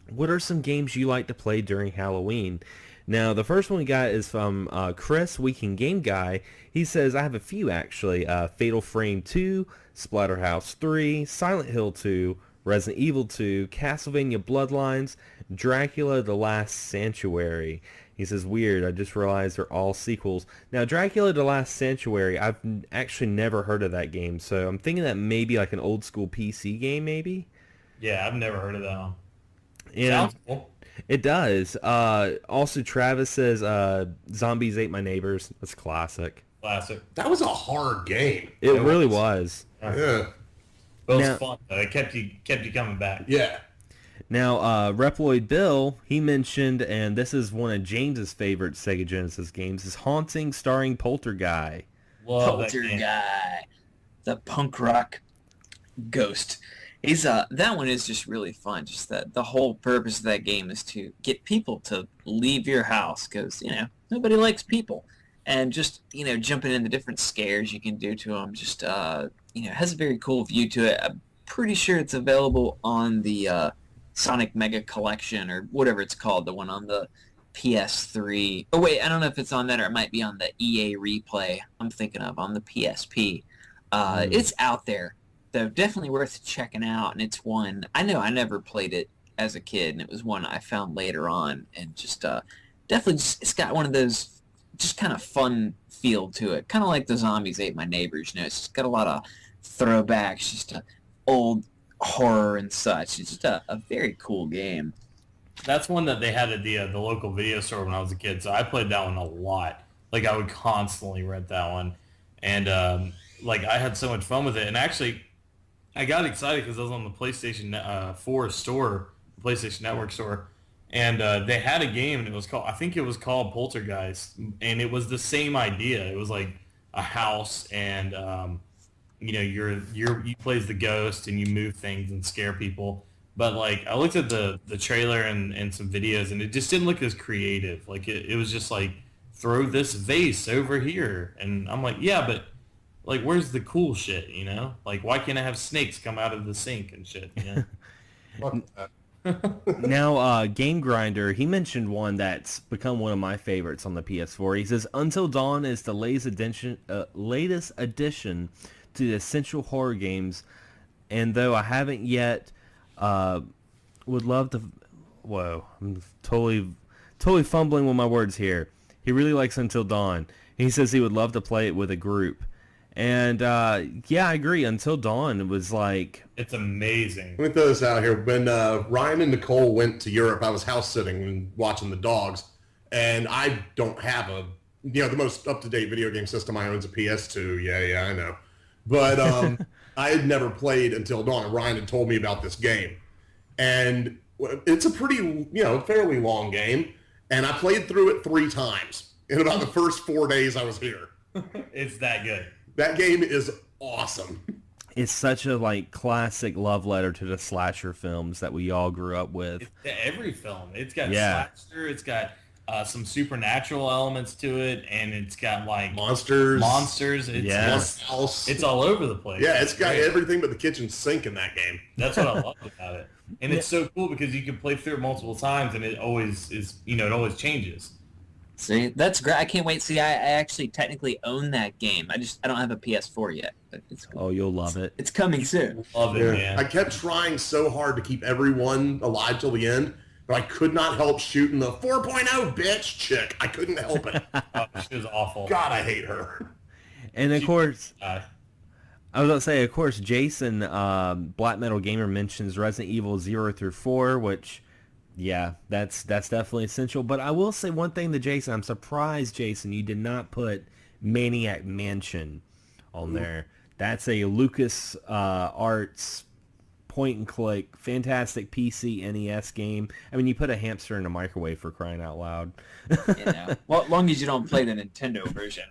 [SPEAKER 2] what are some games you like to play during Halloween? Now, the first one we got is from Chris, Weekend Game Guy. He says, I have a few, actually. Fatal Frame 2, Splatterhouse 3, Silent Hill 2, Resident Evil 2, Castlevania Bloodlines, Dracula The Last Sanctuary. He says, weird, I just realized they're all sequels. Now, Dracula The Last Sanctuary, I've actually never heard of that game, so I'm thinking that maybe like an old school PC game, maybe?
[SPEAKER 4] Yeah, I've never heard of that one.
[SPEAKER 2] Yeah,
[SPEAKER 4] Sounds cool.
[SPEAKER 2] It does. Also, Travis says, Zombies Ate My Neighbors. That's classic.
[SPEAKER 4] Classic.
[SPEAKER 5] That was a hard game.
[SPEAKER 2] It really was.
[SPEAKER 5] Yeah.
[SPEAKER 4] But it was
[SPEAKER 2] Now-
[SPEAKER 4] fun, though. It kept you coming back.
[SPEAKER 5] Yeah.
[SPEAKER 2] Now, Reploid Bill, he mentioned, and this is one of James's favorite Sega Genesis games, is Haunting, starring Poltergeist.
[SPEAKER 4] Love that game.
[SPEAKER 3] Poltergeist, the punk rock ghost. He's that one is just really fun. Just that the whole purpose of that game is to get people to leave your house because nobody likes people, and just jumping in the different scares you can do to them. Just has a very cool view to it. I'm pretty sure it's available on the Sonic Mega Collection or whatever it's called, the one on the PS3. Oh wait, I don't know if it's on that or it might be on the EA Replay. I'm thinking of on the PSP. It's out there. So definitely worth checking out, and it's one, I know I never played it as a kid, and it was one I found later on, and just definitely it's got one of those just kind of fun feel to it, kind of like the Zombies Ate My Neighbors, it's just got a lot of throwbacks, just old horror and such. It's just a very cool game.
[SPEAKER 4] That's one that they had at the local video store when I was a kid, so I played that one a lot. Like, I would constantly rent that one, and I had so much fun with it, and actually I got excited because I was on the PlayStation 4 store, PlayStation Network store, and they had a game, and I think it was called Poltergeist, and it was the same idea. It was like a house, and you play as the ghost, and you move things and scare people. But I looked at the trailer and some videos, and it just didn't look as creative. It was just like, throw this vase over here, and I'm like, yeah, but where's the cool shit, why can't I have snakes come out of the sink and shit,
[SPEAKER 2] Now, Game Grinder, he mentioned one that's become one of my favorites on the PS4. He says, Until Dawn is the latest addition to the essential horror games, and though I haven't yet, would love to... Whoa, I'm totally fumbling with my words here. He really likes Until Dawn. He says he would love to play it with a group. And, yeah, I agree. Until Dawn, it was like...
[SPEAKER 4] It's amazing.
[SPEAKER 5] Let me throw this out here. When Ryan and Nicole went to Europe, I was house sitting and watching the dogs. And I don't have the most up-to-date video game system I own is a PS2. Yeah, I know. But I had never played Until Dawn. And Ryan had told me about this game. And it's a pretty, fairly long game. And I played through it 3 times in about the first 4 days I was here.
[SPEAKER 4] It's that good.
[SPEAKER 5] That game is awesome.
[SPEAKER 2] It's such a classic love letter to the slasher films that we all grew up with.
[SPEAKER 4] Every film. It's got
[SPEAKER 2] Yeah.
[SPEAKER 4] slasher. It's got some supernatural elements to it, and it's got like
[SPEAKER 5] Monsters.
[SPEAKER 4] It's all over the place.
[SPEAKER 5] Yeah, it's got everything but the kitchen sink in that game.
[SPEAKER 4] That's what I love about it. And it's so cool because you can play through it multiple times, and it always is, it always changes.
[SPEAKER 3] See, that's great. I can't wait. See, I actually technically own that game. I don't have a PS4 yet. But it's cool.
[SPEAKER 2] Oh, you'll love it.
[SPEAKER 3] It's coming soon.
[SPEAKER 4] Love it, man.
[SPEAKER 5] I kept trying so hard to keep everyone alive till the end, but I could not help shooting the 4.0 bitch chick. I couldn't help it.
[SPEAKER 4] She was awful.
[SPEAKER 5] God, I hate her.
[SPEAKER 2] And of course, I was going to say, of course, Jason, Black Metal Gamer mentions Resident Evil 0 through 4, which, yeah, that's definitely essential. But I will say one thing to Jason. I'm surprised, Jason, you did not put Maniac Mansion on there. That's a Lucas Arts point-and-click, fantastic PC NES game. I mean, you put a hamster in a microwave, for crying out loud.
[SPEAKER 3] Well, as long as you don't play the Nintendo version,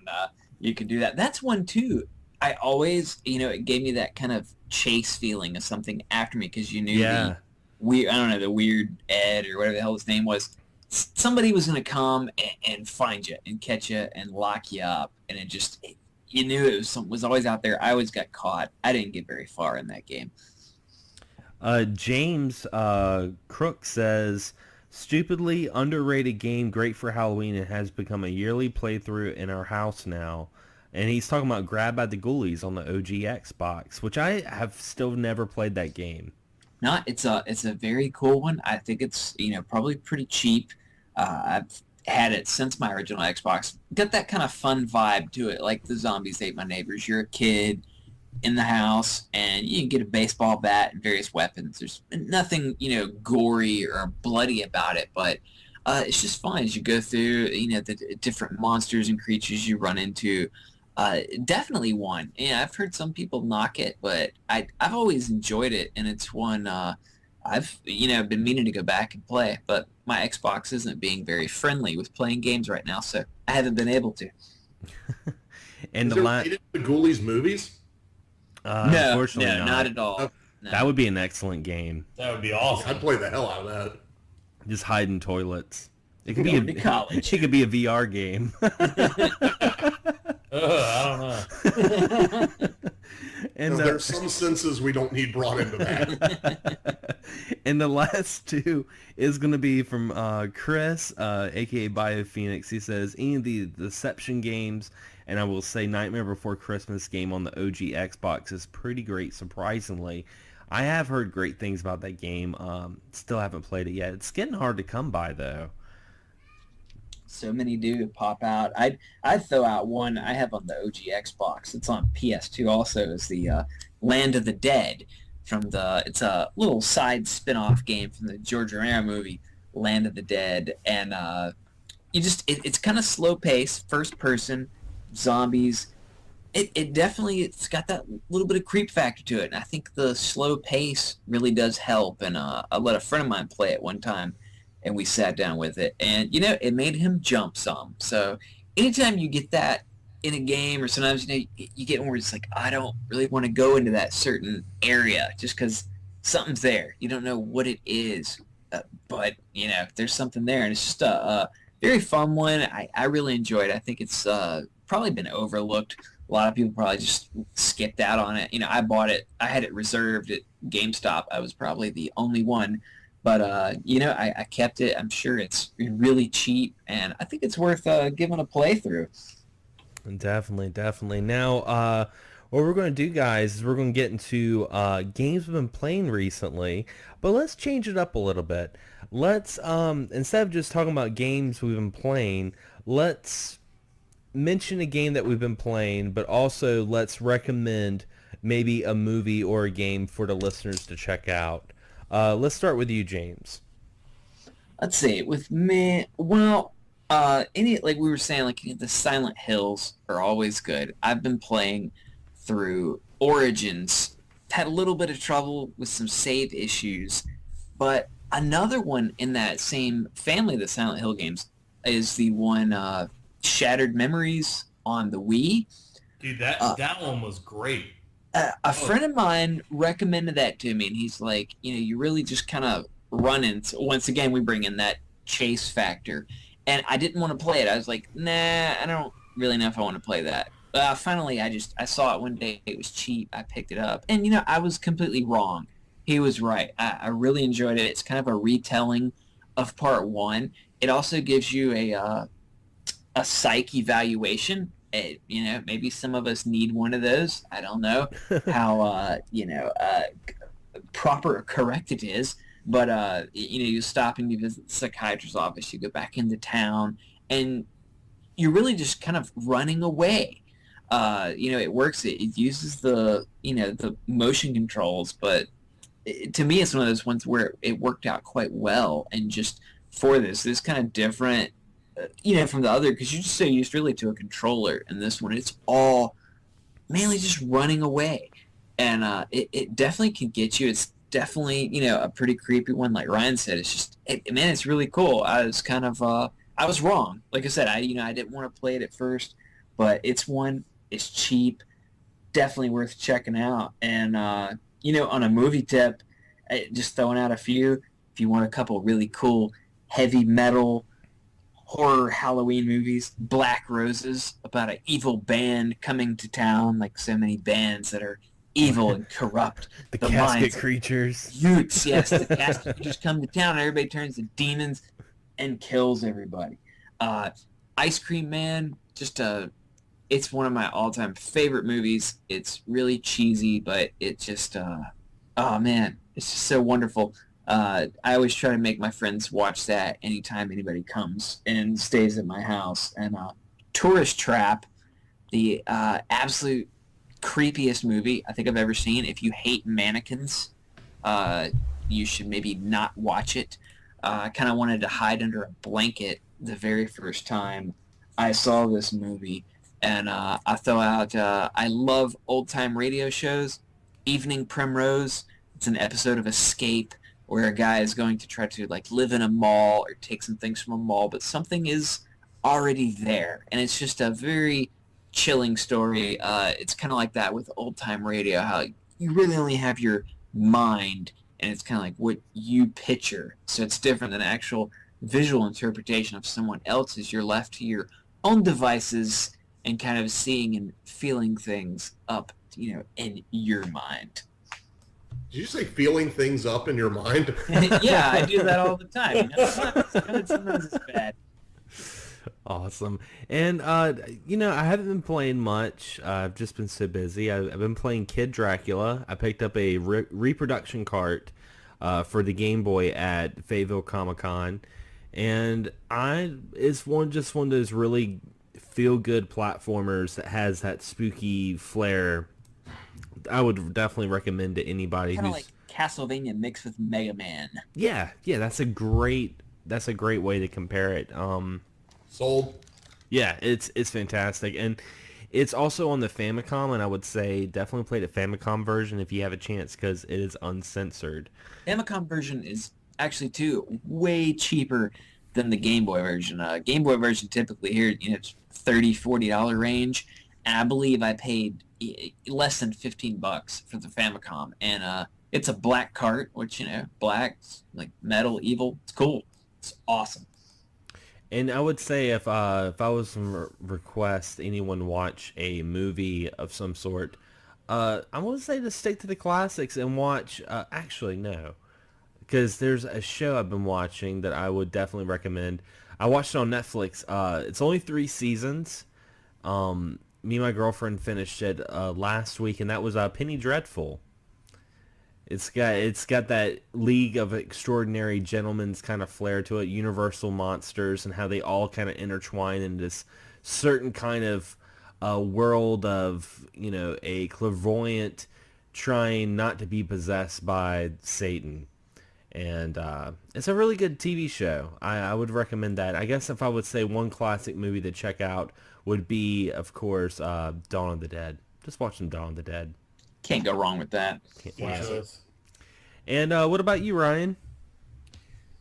[SPEAKER 3] you can do that. That's one, too. I always, it gave me that kind of chase feeling of something after me, because you knew the weird Ed or whatever the hell his name was. Somebody was going to come and find you and catch you and lock you up, and you knew it was always out there. I always got caught. I didn't get very far in that game.
[SPEAKER 2] James Crook says, stupidly underrated game, great for Halloween, and has become a yearly playthrough in our house now. And he's talking about Grab by the Ghoulies on the OG Xbox, which I have still never played that game.
[SPEAKER 3] No, it's a very cool one. I think it's probably pretty cheap. I've had it since my original Xbox. Got that kind of fun vibe to it, like the Zombies Ate My Neighbors. You're a kid in the house, and you can get a baseball bat and various weapons. There's nothing gory or bloody about it, but it's just fun as you go through the different monsters and creatures you run into. Definitely one. I've heard some people knock it, but I've always enjoyed it, and it's one I've been meaning to go back and play, but my Xbox isn't being very friendly with playing games right now, so I haven't been able to.
[SPEAKER 5] And the Ghoulies movies?
[SPEAKER 3] No, unfortunately not at all. No.
[SPEAKER 2] That would be an excellent game.
[SPEAKER 4] That would be awesome.
[SPEAKER 5] I'd play the hell out of that.
[SPEAKER 2] Just hide in toilets. It could be a
[SPEAKER 3] college.
[SPEAKER 2] It could be a VR game.
[SPEAKER 4] I don't know.
[SPEAKER 5] And there's some senses we don't need brought into that.
[SPEAKER 2] And the last two is going to be from Chris, aka BioPhoenix. He says, any of the Deception games, and I will say Nightmare Before Christmas game on the OG Xbox is pretty great, surprisingly. I have heard great things about that game. Still haven't played it yet. It's getting hard to come by, though.
[SPEAKER 3] So many do pop out. I'd throw out one I have on the OG Xbox. It's on PS2 also. Is the Land of the Dead it's a little side spin-off game from the George Romero movie Land of the Dead, and it's kind of slow paced, first person, zombies. It's got that little bit of creep factor to it, and I think the slow pace really does help. And I let a friend of mine play it one time, and we sat down with it, and it made him jump some. So anytime you get that in a game, or sometimes you get one where it's like, I don't really want to go into that certain area just because something's there. You don't know what it is, but there's something there, and it's just a very fun one. I really enjoyed it. I think it's probably been overlooked. A lot of people probably just skipped out on it. I bought it. I had it reserved at GameStop. I was probably the only one. But, I kept it. I'm sure it's really cheap, and I think it's worth giving a playthrough.
[SPEAKER 2] Definitely. Now, what we're going to do, guys, is we're going to get into games we've been playing recently, but let's change it up a little bit. Let's, instead of just talking about games we've been playing, let's mention a game that we've been playing, but also let's recommend maybe a movie or a game for the listeners to check out. Let's start with you, James.
[SPEAKER 3] Let's see. With me, well, like we were saying, like the Silent Hills are always good. I've been playing through Origins. Had a little bit of trouble with some save issues, but another one in that same family of the Silent Hill games is the one Shattered Memories on the Wii.
[SPEAKER 4] Dude, that one was great.
[SPEAKER 3] A friend of mine recommended that to me, and he's like, you really just kind of run into, once again, we bring in that chase factor. and I didn't want to play it. I was like, nah, I don't really know if I want to play that. Finally, I saw it one day. It was cheap. I picked it up, and I was completely wrong. He was right. I really enjoyed it. It's kind of a retelling of part 1. It also gives you a psych evaluation. Maybe some of us need one of those. I don't know how proper or correct it is, but you stop and you visit the psychiatrist's office. You go back into town, and you're really just kind of running away. It works. It uses the motion controls, but to me, it's one of those ones where it worked out quite well. And just for this kind of different, from the other, because you're just so used really to a controller. And this one, it's all mainly just running away. And it definitely can get you. It's definitely, a pretty creepy one. Like Ryan said, it's just, it's really cool. I was kind of, I was wrong. Like I said, I didn't want to play it at first, but it's cheap, definitely worth checking out. And, on a movie tip, just throwing out a few, if you want a couple really cool heavy metal horror Halloween movies, Black Roses, about an evil band coming to town, like so many bands that are evil and corrupt.
[SPEAKER 2] the Casket Creatures.
[SPEAKER 3] Utes, yes, the Casket Creatures come to town, and everybody turns to demons and kills everybody. Ice Cream Man, it's one of my all-time favorite movies. It's really cheesy, but it just, it's just so wonderful. I always try to make my friends watch that anytime anybody comes and stays at my house. And Tourist Trap, the absolute creepiest movie I think I've ever seen. If you hate mannequins, you should maybe not watch it. I kind of wanted to hide under a blanket the very first time I saw this movie. And I throw out, I love old-time radio shows. Evening Primrose, it's an episode of Escape where a guy is going to try to live in a mall or take some things from a mall, but something is already there. And it's just a very chilling story. It's kind of like that with old-time radio, how you really only have your mind, and it's kind of like what you picture. So it's different than actual visual interpretation of someone else's. You're left to your own devices and kind of seeing and feeling things up, in your mind.
[SPEAKER 5] Did you say feeling things up in your mind?
[SPEAKER 3] Yeah, I do that all the time. Sometimes it's bad.
[SPEAKER 2] Awesome. And, I haven't been playing much. I've just been so busy. I've been playing Kid Dracula. I picked up a reproduction cart for the Game Boy at Fayetteville Comic-Con. And it's one of those really feel-good platformers that has that spooky flair. I would definitely recommend to anybody
[SPEAKER 3] kind of like Castlevania mixed with Mega Man.
[SPEAKER 2] Yeah, that's a great way to compare it.
[SPEAKER 5] Sold.
[SPEAKER 2] Yeah, it's fantastic, and it's also on the Famicom, and I would say definitely play the Famicom version if you have a chance, because it is uncensored.
[SPEAKER 3] Famicom version is actually too way cheaper than the Game Boy version. Game Boy version typically here, it's $30-$40 range, and I believe I paid less than $15 for the Famicom, and it's a black cart, which black, like metal, evil. It's cool. It's awesome.
[SPEAKER 2] And I would say if I was to request anyone watch a movie of some sort, I would say to stick to the classics and watch. Actually, no, because there's a show I've been watching that I would definitely recommend. I watched it on Netflix. It's only 3 seasons. Me and my girlfriend finished it last week, and that was Penny Dreadful. It's got that League of Extraordinary Gentlemen's kind of flair to it, Universal monsters, and how they all kind of intertwine in this certain kind of world of, a clairvoyant trying not to be possessed by Satan. And it's a really good TV show. I would recommend that. I guess if I would say one classic movie to check out would be, of course, Dawn of the Dead. Just watch some Dawn of the Dead.
[SPEAKER 3] Can't go wrong with that.
[SPEAKER 2] Yeah. And what about you, Ryan?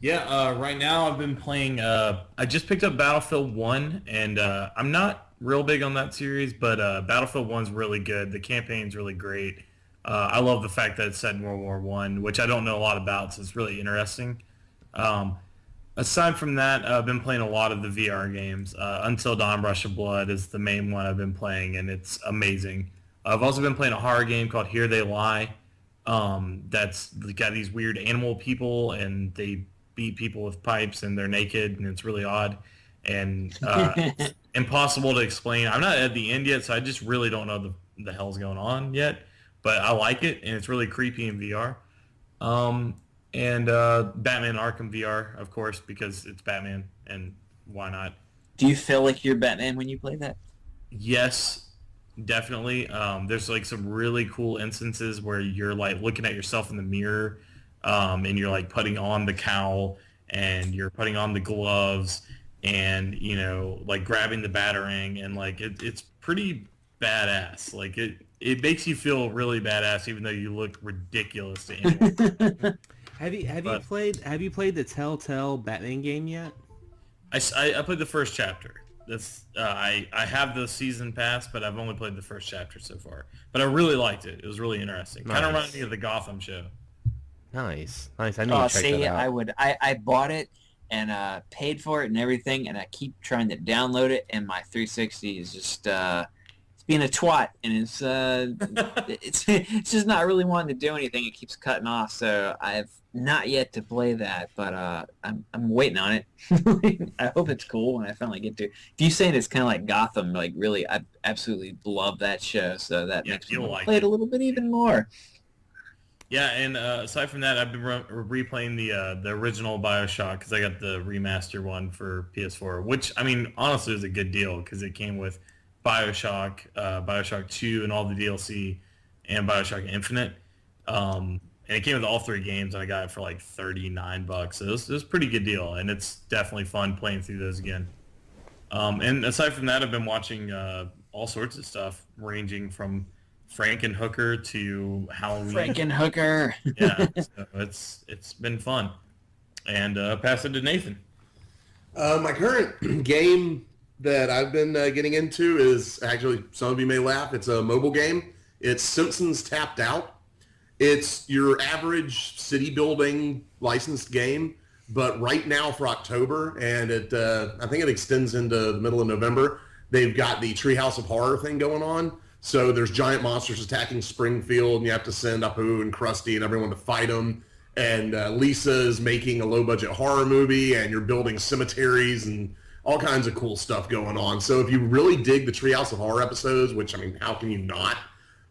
[SPEAKER 4] Yeah, right now I've been playing, I just picked up Battlefield 1, and I'm not real big on that series, but Battlefield 1's really good. The campaign's really great. I love the fact that it's set in World War I, which I don't know a lot about, so it's really interesting. Aside from that, I've been playing a lot of the VR games. Until Dawn Rush of Blood is the main one I've been playing, and it's amazing. I've also been playing a horror game called Here They Lie. That's got these weird animal people, and they beat people with pipes, and they're naked, and it's really odd and impossible to explain. I'm not at the end yet, so I just really don't know the hell's going on yet. But I like it, and it's really creepy in VR. And Batman Arkham VR, of course, because it's Batman, and why not?
[SPEAKER 3] Do you feel like you're Batman when you play that?
[SPEAKER 4] Yes, definitely. There's like some really cool instances where you're like looking at yourself in the mirror, and you're like putting on the cowl, and you're putting on the gloves, and you know, like grabbing the Batarang, and like it's pretty badass. Like it makes you feel really badass, even though you look ridiculous to anyone.
[SPEAKER 2] Have you played the Telltale Batman game yet?
[SPEAKER 4] I played the first chapter. That's I have the season pass, but I've only played the first chapter so far. But I really liked it. It was really interesting. Kind of reminded me of the Gotham show.
[SPEAKER 2] Nice. I need to check that out.
[SPEAKER 3] I bought it and paid for it and everything, and I keep trying to download it, and my 360 is just it's being a twat, and it's just not really wanting to do anything. It keeps cutting off, so I've not yet to play that, but I'm waiting on it. I hope it's cool when I finally get to. If you saying it's kind of like Gotham, like really, I absolutely love that show, so that makes me want to play it a little bit even more.
[SPEAKER 4] Yeah, and aside from that, I've been replaying the original BioShock because I got the remaster one for PS4, which I mean honestly is a good deal because it came with BioShock, BioShock 2, and all the DLC, and BioShock Infinite. And it came with all 3 games, and I got it for like $39. So it was a pretty good deal, and it's definitely fun playing through those again. And aside from that, I've been watching all sorts of stuff, ranging from Frankenhooker to Halloween.
[SPEAKER 3] Frankenhooker.
[SPEAKER 4] Yeah, so it's been fun. And pass it to Nathan.
[SPEAKER 5] My current game that I've been getting into is actually, some of you may laugh, it's a mobile game. It's Simpsons Tapped Out. It's your average city building licensed game, but right now for October, and I think it extends into the middle of November, they've got the Treehouse of Horror thing going on. So there's giant monsters attacking Springfield, and you have to send Apu and Krusty and everyone to fight them. And Lisa is making a low-budget horror movie, and you're building cemeteries and all kinds of cool stuff going on. So if you really dig the Treehouse of Horror episodes, which, I mean, how can you not?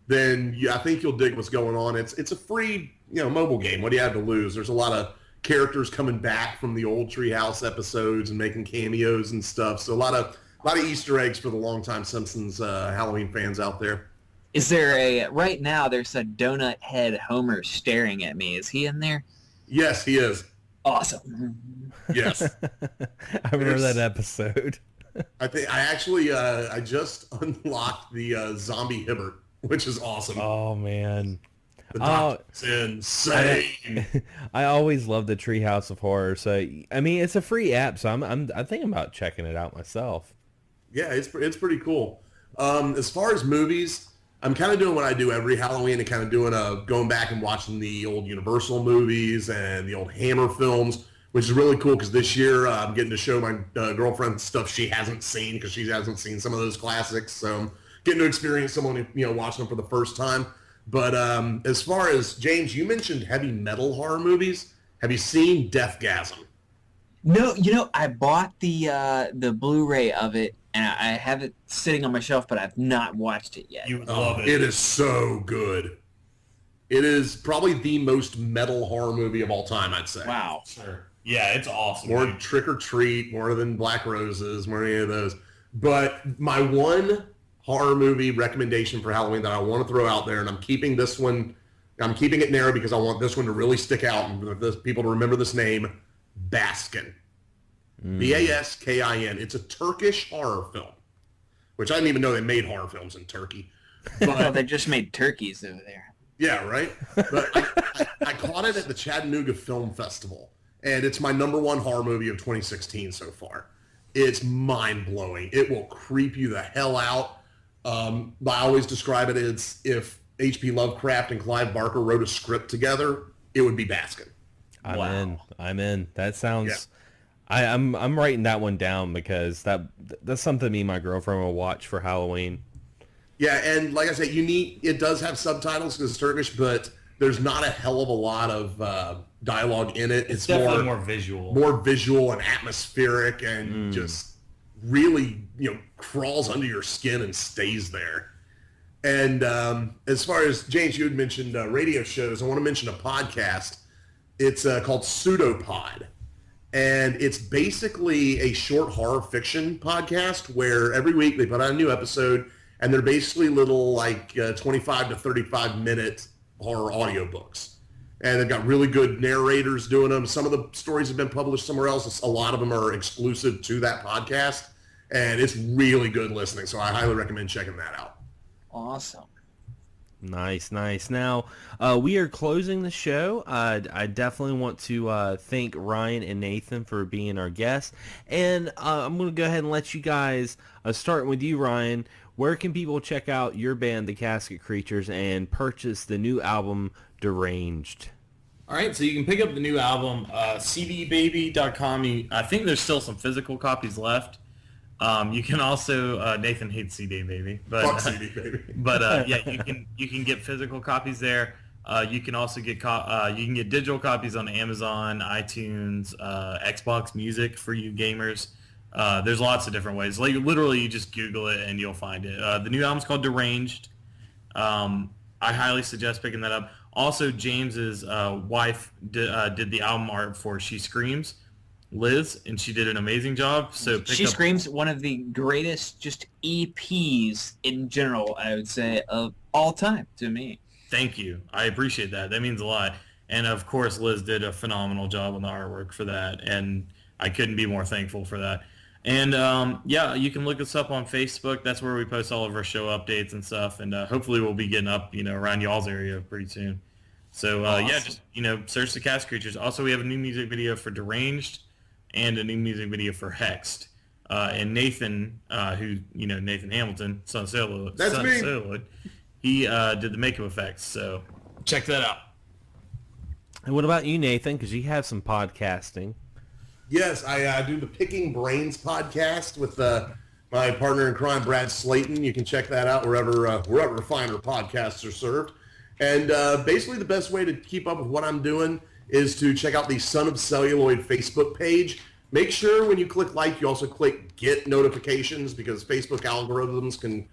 [SPEAKER 5] Then I think you'll dig what's going on. It's a free, mobile game. What do you have to lose? There's a lot of characters coming back from the old Treehouse episodes and making cameos and stuff. So a lot of Easter eggs for the longtime Simpsons Halloween fans out there.
[SPEAKER 3] Is there right now there's a donut head Homer staring at me. Is he in there?
[SPEAKER 5] Yes, he is.
[SPEAKER 3] Awesome.
[SPEAKER 5] Yes.
[SPEAKER 2] I remember that episode.
[SPEAKER 5] I just unlocked the Zombie Hibbert, which is awesome.
[SPEAKER 2] Oh man,
[SPEAKER 5] it's insane.
[SPEAKER 2] I always love the Treehouse of Horror. So I mean, it's a free app, so I'm thinking about checking it out myself.
[SPEAKER 5] Yeah, it's pretty cool. As far as movies, I'm kind of doing what I do every Halloween, and kind of doing going back and watching the old Universal movies and the old Hammer films, which is really cool because this year I'm getting to show my girlfriend stuff she hasn't seen because she hasn't seen some of those classics. So getting to experience someone, watching them for the first time. But as far as, James, you mentioned heavy metal horror movies. Have you seen Deathgasm?
[SPEAKER 3] No, I bought the Blu-ray of it, and I have it sitting on my shelf, but I've not watched it yet.
[SPEAKER 4] You love it.
[SPEAKER 5] It is so good. It is probably the most metal horror movie of all time, I'd say.
[SPEAKER 3] Wow.
[SPEAKER 4] Sure. Yeah, it's awesome.
[SPEAKER 5] More Trick or Treat, more than Black Roses, more than any of those. But my one horror movie recommendation for Halloween that I want to throw out there, and I'm keeping it narrow because I want this one to really stick out and for people to remember this name, Baskin. Baskin. It's a Turkish horror film, which I didn't even know they made horror films in Turkey.
[SPEAKER 3] But they just made turkeys over there.
[SPEAKER 5] Yeah, right? But I caught it at the Chattanooga Film Festival, and it's my number one horror movie of 2016 so far. It's mind-blowing. It will creep you the hell out. I always describe it as if H.P. Lovecraft and Clive Barker wrote a script together, it would be Baskin.
[SPEAKER 2] I'm in. That sounds... I'm writing that one down because that's something me and my girlfriend will watch for Halloween.
[SPEAKER 5] Yeah, and like I said, it does have subtitles because it's Turkish, but there's not a hell of a lot of dialogue in it. It's
[SPEAKER 4] definitely more visual.
[SPEAKER 5] More visual and atmospheric and just really, crawls under your skin and stays there. And as far as, James, you had mentioned radio shows, I want to mention a podcast. It's called Pseudopod. And it's basically a short horror fiction podcast where every week they put out a new episode, and they're basically little 25 to 35 minute horror audiobooks. And they've got really good narrators doing them. Some of the stories have been published somewhere else. A lot of them are exclusive to that podcast. And it's really good listening. So I highly recommend checking that out.
[SPEAKER 3] Awesome.
[SPEAKER 2] Nice. Now, we are closing the show. I definitely want to thank Ryan and Nathan for being our guests. And I'm going to go ahead and let you guys, starting with you, Ryan, where can people check out your band, the Casket Creatures, and purchase the new album, Deranged?
[SPEAKER 4] All right, so you can pick up the new album, cdbaby.com. I think there's still some physical copies left. You can also Nathan hates CD Baby, but
[SPEAKER 5] Fuck CD Baby.
[SPEAKER 4] But yeah, you can get physical copies there. You can also get digital copies on Amazon, iTunes, Xbox Music for you gamers. There's lots of different ways. Like literally, you just Google it and you'll find it. The new album's called Deranged. I highly suggest picking that up. Also, James's wife did the album art for She Screams, Liz, and she did an amazing job. So
[SPEAKER 3] She Screams, one of the greatest just EPs in general, I would say, of all time to me.
[SPEAKER 4] Thank you. I appreciate that. That means a lot. And of course, Liz did a phenomenal job on the artwork for that, and I couldn't be more thankful for that. And yeah, you can look us up on Facebook. That's where we post all of our show updates and stuff. And hopefully we'll be getting up, around y'all's area pretty soon. So awesome. Yeah, just search the Casket Creatures. Also, we have a new music video for Deranged and a new music video for Hexed. And Nathan, Nathan Hamilton, Son Celluloid.
[SPEAKER 5] That's me.
[SPEAKER 4] Celluloid, he did the makeup effects. So check that out.
[SPEAKER 2] And what about you, Nathan? Because you have some podcasting.
[SPEAKER 5] Yes, I do the Picking Brains podcast with my partner in crime, Brad Slayton. You can check that out wherever finer podcasts are served. And basically the best way to keep up with what I'm doing is to check out the Son Celluloid Facebook page. Make sure when you click like, you also click get notifications because Facebook algorithms can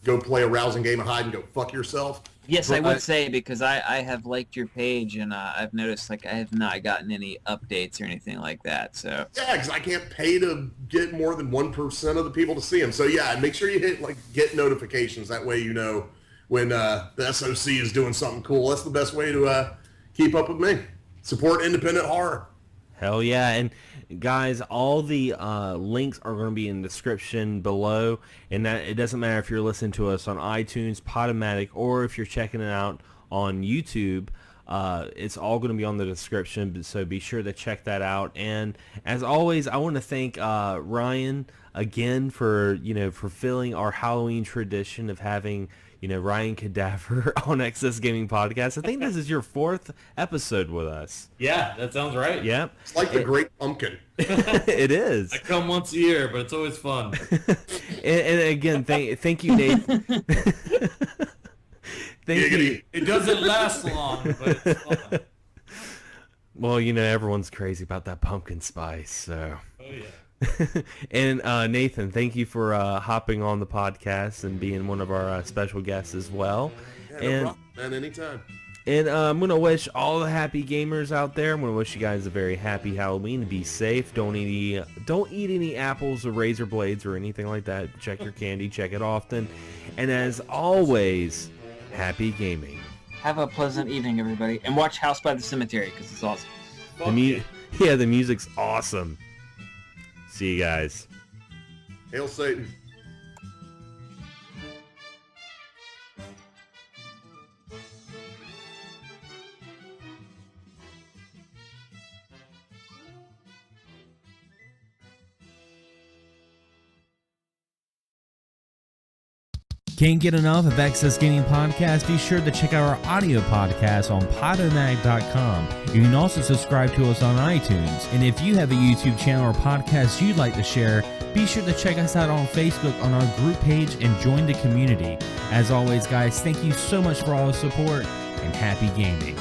[SPEAKER 5] go play a rousing game of hide and go fuck yourself.
[SPEAKER 3] Yes, I would say because I have liked your page and I've noticed I have not gotten any updates or anything like that. So
[SPEAKER 5] yeah, because I can't pay to get more than 1% of the people to see them. So yeah, make sure you hit get notifications. That way you know when the SOC is doing something cool. That's the best way to keep up with me. Support independent horror.
[SPEAKER 2] Hell yeah. And guys, all the links are going to be in the description below, and that it doesn't matter if you're listening to us on iTunes, Podomatic, or if you're checking it out on YouTube. It's all going to be on the description, so be sure to check that out. And as always, I want to thank Ryan again for fulfilling our Halloween tradition of having Ryan Cadiver on XSgaming Podcast. I think this is your 4th episode with us.
[SPEAKER 4] Yeah, that sounds right.
[SPEAKER 2] Yep.
[SPEAKER 5] It's like the Great Pumpkin.
[SPEAKER 2] It is.
[SPEAKER 4] I come once a year, but it's always fun.
[SPEAKER 2] and again, thank you, Nathan. Thank you.
[SPEAKER 4] It doesn't last long, but it's fun.
[SPEAKER 2] Well, everyone's crazy about that pumpkin spice, so.
[SPEAKER 4] Oh, yeah.
[SPEAKER 2] And Nathan, thank you for hopping on the podcast and being one of our special guests as well.
[SPEAKER 5] Yeah, no problem, man, anytime.
[SPEAKER 2] And I'm going to wish all the happy gamers out there, I'm going to wish you guys a very happy Halloween. Be safe. Don't eat any apples or razor blades or anything like that. Check your candy. Check it often. And as always, happy gaming.
[SPEAKER 3] Have a pleasant evening, everybody. And watch House by the Cemetery because it's awesome.
[SPEAKER 2] The music's awesome. See you guys.
[SPEAKER 5] Hail Satan.
[SPEAKER 7] Can't get enough of XSgaming Podcast? Be sure to check out our audio podcast on podomag.com. You can also subscribe to us on iTunes. And if you have a YouTube channel or podcast you'd like to share, be sure to check us out on Facebook on our group page and join the community. As always, guys, thank you so much for all the support and happy gaming.